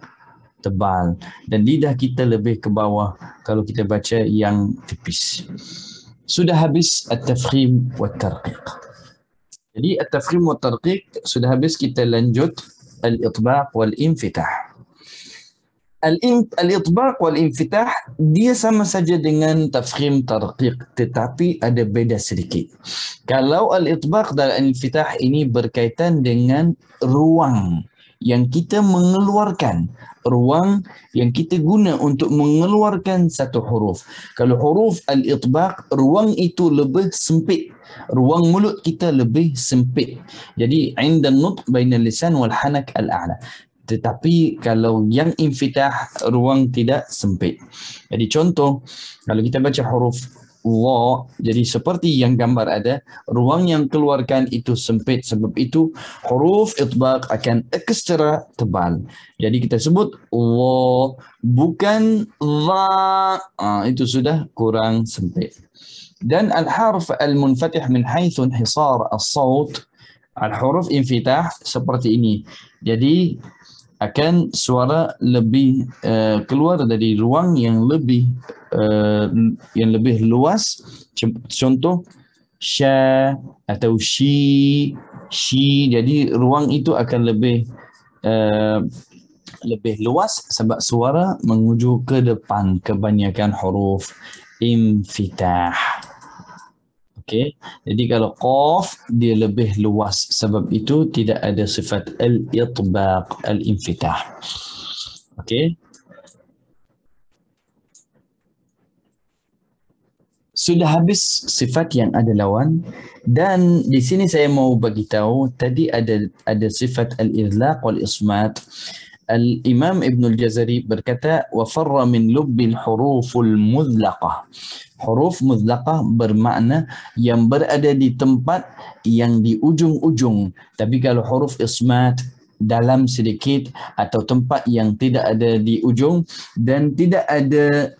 tebal, dan lidah kita lebih ke bawah kalau kita baca yang tipis. Sudah habis at-tafkhim wa tarqiq. Jadi at-tafkhim wa tarqiq sudah habis, kita lanjut al-itbaq wal infitah. Al-itbaq wal infitah dia sama saja dengan tafkhim tarqiq, tetapi ada beza sedikit. Kalau al-itbaq dan al-infitah ini berkaitan dengan ruang yang kita mengeluarkan, ruang yang kita guna untuk mengeluarkan satu huruf. Kalau huruf al-itbaq, ruang itu lebih sempit, ruang mulut kita lebih sempit. Jadi inda nutq baina lisan wal hanak al-a'la. Tetapi kalau yang infitah, ruang tidak sempit. Jadi contoh, kalau kita baca huruf wa, jadi seperti yang gambar ada, ruang yang keluarkan itu sempit. Sebab itu huruf itbaq akan ekstra tebal. Jadi kita sebut wa, bukan dha. Itu sudah kurang sempit. Dan al-harf al-munfatih min haythu inhisar as-saut, al-huruf infitah seperti ini. Jadi akan suara lebih keluar dari ruang yang lebih luas. Contoh sya atau shi. Jadi ruang itu akan lebih luas sebab suara menuju ke depan, kebanyakan huruf infitah. Okey, jadi kalau qaf dia lebih luas, sebab itu tidak ada sifat al-itbaq, al-infitah. Okey. Sudah habis sifat yang ada lawan, dan di sini saya mau bagi tahu tadi ada sifat al-idlaq wal ismat. Al-Imam Ibn al-Jazari berkata wa farra min lubbil huruful mudlaqah. Huruf mudlaqah bermakna yang berada di tempat yang di ujung-ujung. Tapi kalau huruf ismat dalam sedikit atau tempat yang tidak ada di ujung dan tidak ada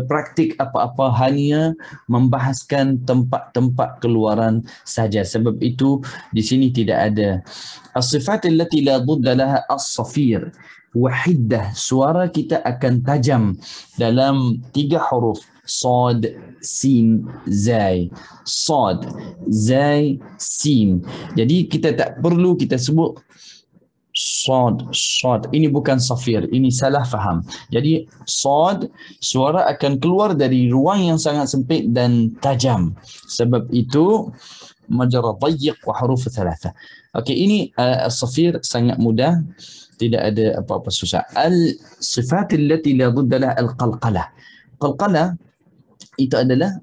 praktik apa-apa, hanya membahaskan tempat-tempat keluaran saja. Sebab itu di sini tidak ada. As-sifat allati la budda laha as-safir wahidah, suara kita akan tajam dalam 3 huruf: sad, sin, zai. Sad, zai, sin. Jadi kita tak perlu kita sebut sad. Ini bukan safir, ini salah faham. Jadi sad, suara akan keluar dari ruang yang sangat sempit dan tajam. Sebab itu majra dayyiq wa huruf thalatha. Okey, ini safir sangat mudah, tidak ada apa-apa susah. Al-sifat allati la budda laha al-qalqalah. Qalqalah itu adalah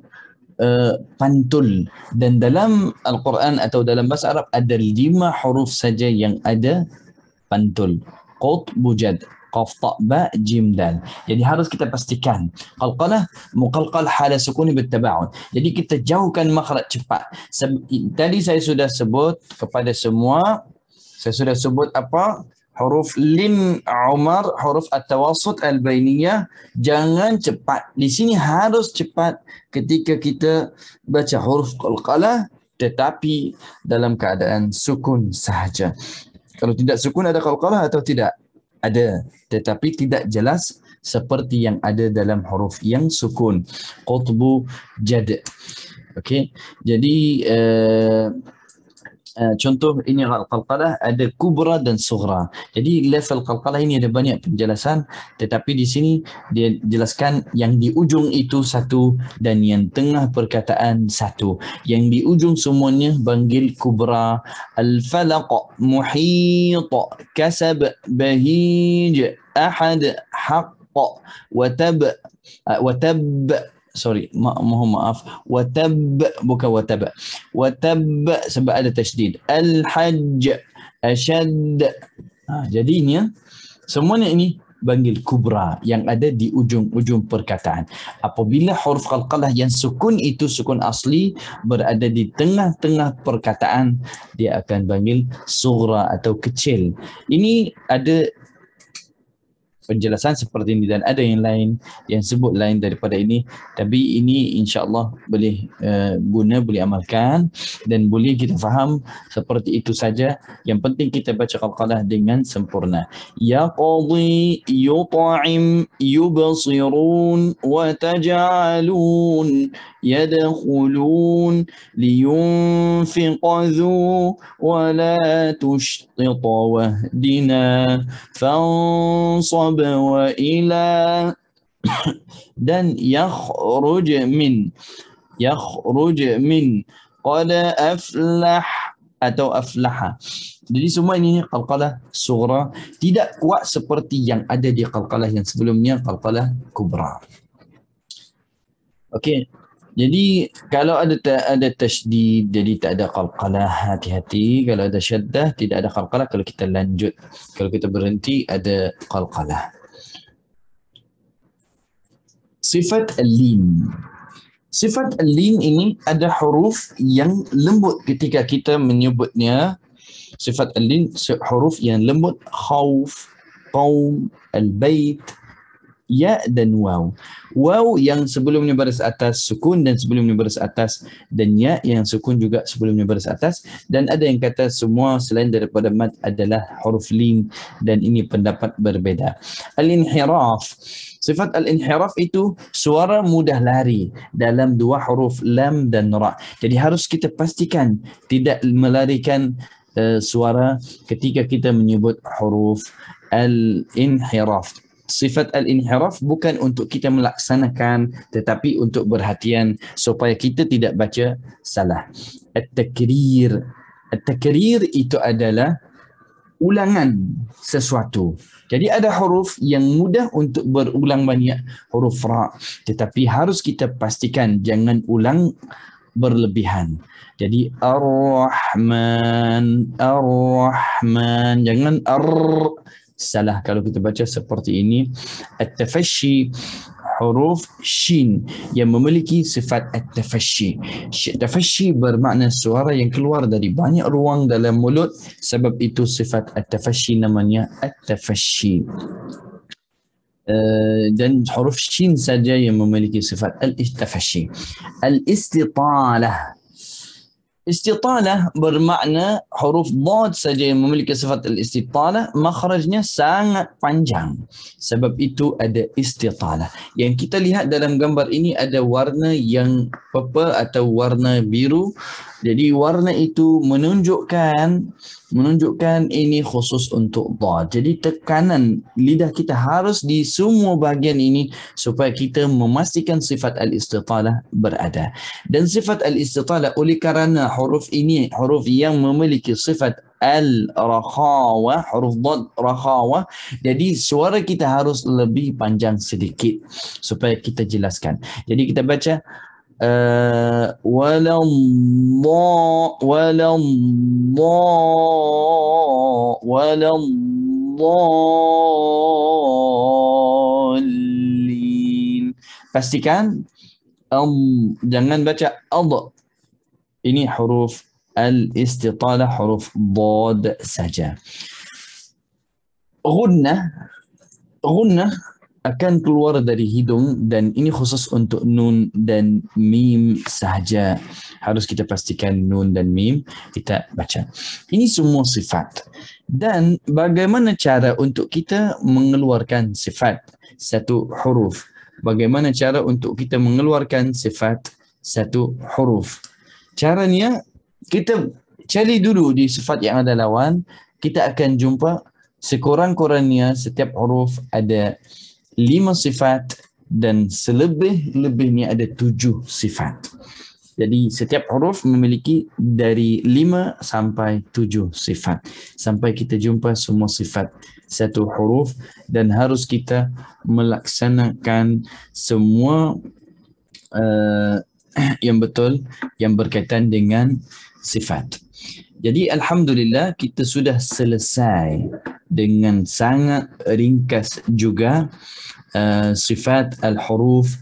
pantul, dan dalam Al-Quran atau dalam bahasa Arab ada 5 huruf saja yang ada pantul. Qut, bujad, qaf, ta, ba, jim, dal. Jadi harus kita pastikan qalqalah muqalqal hala sukuni bitaba'ud. Jadi kita jauhkan makhraj cepat. Tadi saya sudah sebut kepada semua, saya sudah sebut apa? Huruf lim umar, huruf at-tawassut al-bainiyah, jangan cepat. Di sini harus cepat ketika kita baca huruf qalqalah, tetapi dalam keadaan sukun sahaja. Kalau tidak sukun ada qalqalah atau tidak? Ada, tetapi tidak jelas seperti yang ada dalam huruf yang sukun. Qutbu, jad. Okey. Jadi contoh ini qalqalah ada kubra dan sughra. Jadi level qalqalah ini ada banyak penjelasan, tetapi di sini dia jelaskan yang di ujung itu satu dan yang tengah perkataan satu. Yang di ujung semuanya panggil kubra. Al-falaq, muhit, kasab, bahij, ahad, haqq, watab, sorry, mohon maaf, watab bukan watab, watab sebab ada tasydid. Al-hajj, ashad. Jadinya semuanya ini panggil kubra yang ada di ujung-ujung perkataan. Apabila huruf qalqalah yang sukun itu sukun asli berada di tengah-tengah perkataan, dia akan panggil sughra atau kecil. Ini ada penjelasan seperti ini dan ada yang lain yang sebut lain daripada ini, tapi ini insya-Allah boleh guna, boleh amalkan dan boleh kita faham seperti itu saja. Yang penting kita baca qalqalah dengan sempurna. Yaqdi, yut'im, yubsirun wa taj'alun, yadkhulun, liyunfiqadhu wa la tushtit wahdina fansab wa ila dan yakhruj min qad aflah atau aflaha. Jadi semua ini qalqalah sughra, tidak kuat seperti yang ada di qalqalah yang sebelumnya, qalqalah kubra. Okey. Jadi kalau ada tasydid, jadi tak ada qalqalah, hati-hati. Kalau ada syaddah, tidak ada qalqalah. Kalau kita lanjut, kalau kita berhenti, ada qalqalah. Sifat al-lin. Sifat al-lin ini ada huruf yang lembut ketika kita menyebutnya. Sifat al-lin, huruf yang lembut, khauf, qaum, al-bait, ya dan waw. Waw yang sebelumnya baris atas sukun dan sebelumnya baris atas, dan ya yang sukun juga sebelumnya baris atas. Dan ada yang kata semua selain daripada mad adalah huruf lin, dan ini pendapat berbeda. Al-inhiraf. Sifat al-inhiraf itu suara mudah lari dalam dua huruf lam dan ra. Jadi harus kita pastikan tidak melarikan suara ketika kita menyebut huruf al-inhiraf. Sifat al-inhiraf bukan untuk kita melaksanakan, tetapi untuk berhatian supaya kita tidak baca salah. At-takrir. At-takrir itu adalah ulangan sesuatu. Jadi ada huruf yang mudah untuk berulang banyak, huruf ra, tetapi harus kita pastikan jangan ulang berlebihan. Jadi ar-rahman, ar-rahman, jangan salah kalau kita baca seperti ini. At-tafashi, huruf shin yang memiliki sifat at-tafashi. Tafashi bermakna suara yang keluar dari banyak ruang dalam mulut, sebab itu sifat at-tafashi namanya at-tafashi. Dan huruf shin saja yang memiliki sifat al-tafashi. Al-istitalah. Istitalah bermakna huruf dad saja yang memiliki sifat al-istitalah, makhrajnya sangat panjang. Sebab itu ada istitalah. Yang kita lihat dalam gambar ini ada warna yang purple atau warna biru. Jadi warna itu menunjukkan ini khusus untuk dad. Jadi tekanan lidah kita harus di semua bahagian ini supaya kita memastikan sifat al-istitalah berada. Dan sifat al-istitalah oleh kerana huruf ini huruf yang memiliki sifat al-rakhawah, huruf dad rakhawah, jadi suara kita harus lebih panjang sedikit supaya kita jelaskan. Jadi kita baca waladdallin. Pastikan jangan baca ad. Ini huruf al-istitalah, huruf dad saja. Gunnah akan keluar dari hidung dan ini khusus untuk nun dan mim sahaja. Harus kita pastikan nun dan mim kita baca. Ini semua sifat. Dan bagaimana cara untuk kita mengeluarkan sifat satu huruf? Bagaimana cara untuk kita mengeluarkan sifat satu huruf? Caranya kita cari dulu di sifat yang ada lawan. Kita akan jumpa sekurang-kurangnya setiap huruf ada 5 sifat dan selebih-lebihnya ada 7 sifat. Jadi setiap huruf memiliki dari 5 sampai 7 sifat. Sampai kita jumpa semua sifat satu huruf dan harus kita melaksanakan semua yang betul yang berkaitan dengan sifat. Jadi alhamdulillah kita sudah selesai dengan sangat ringkas juga sifat al-huruf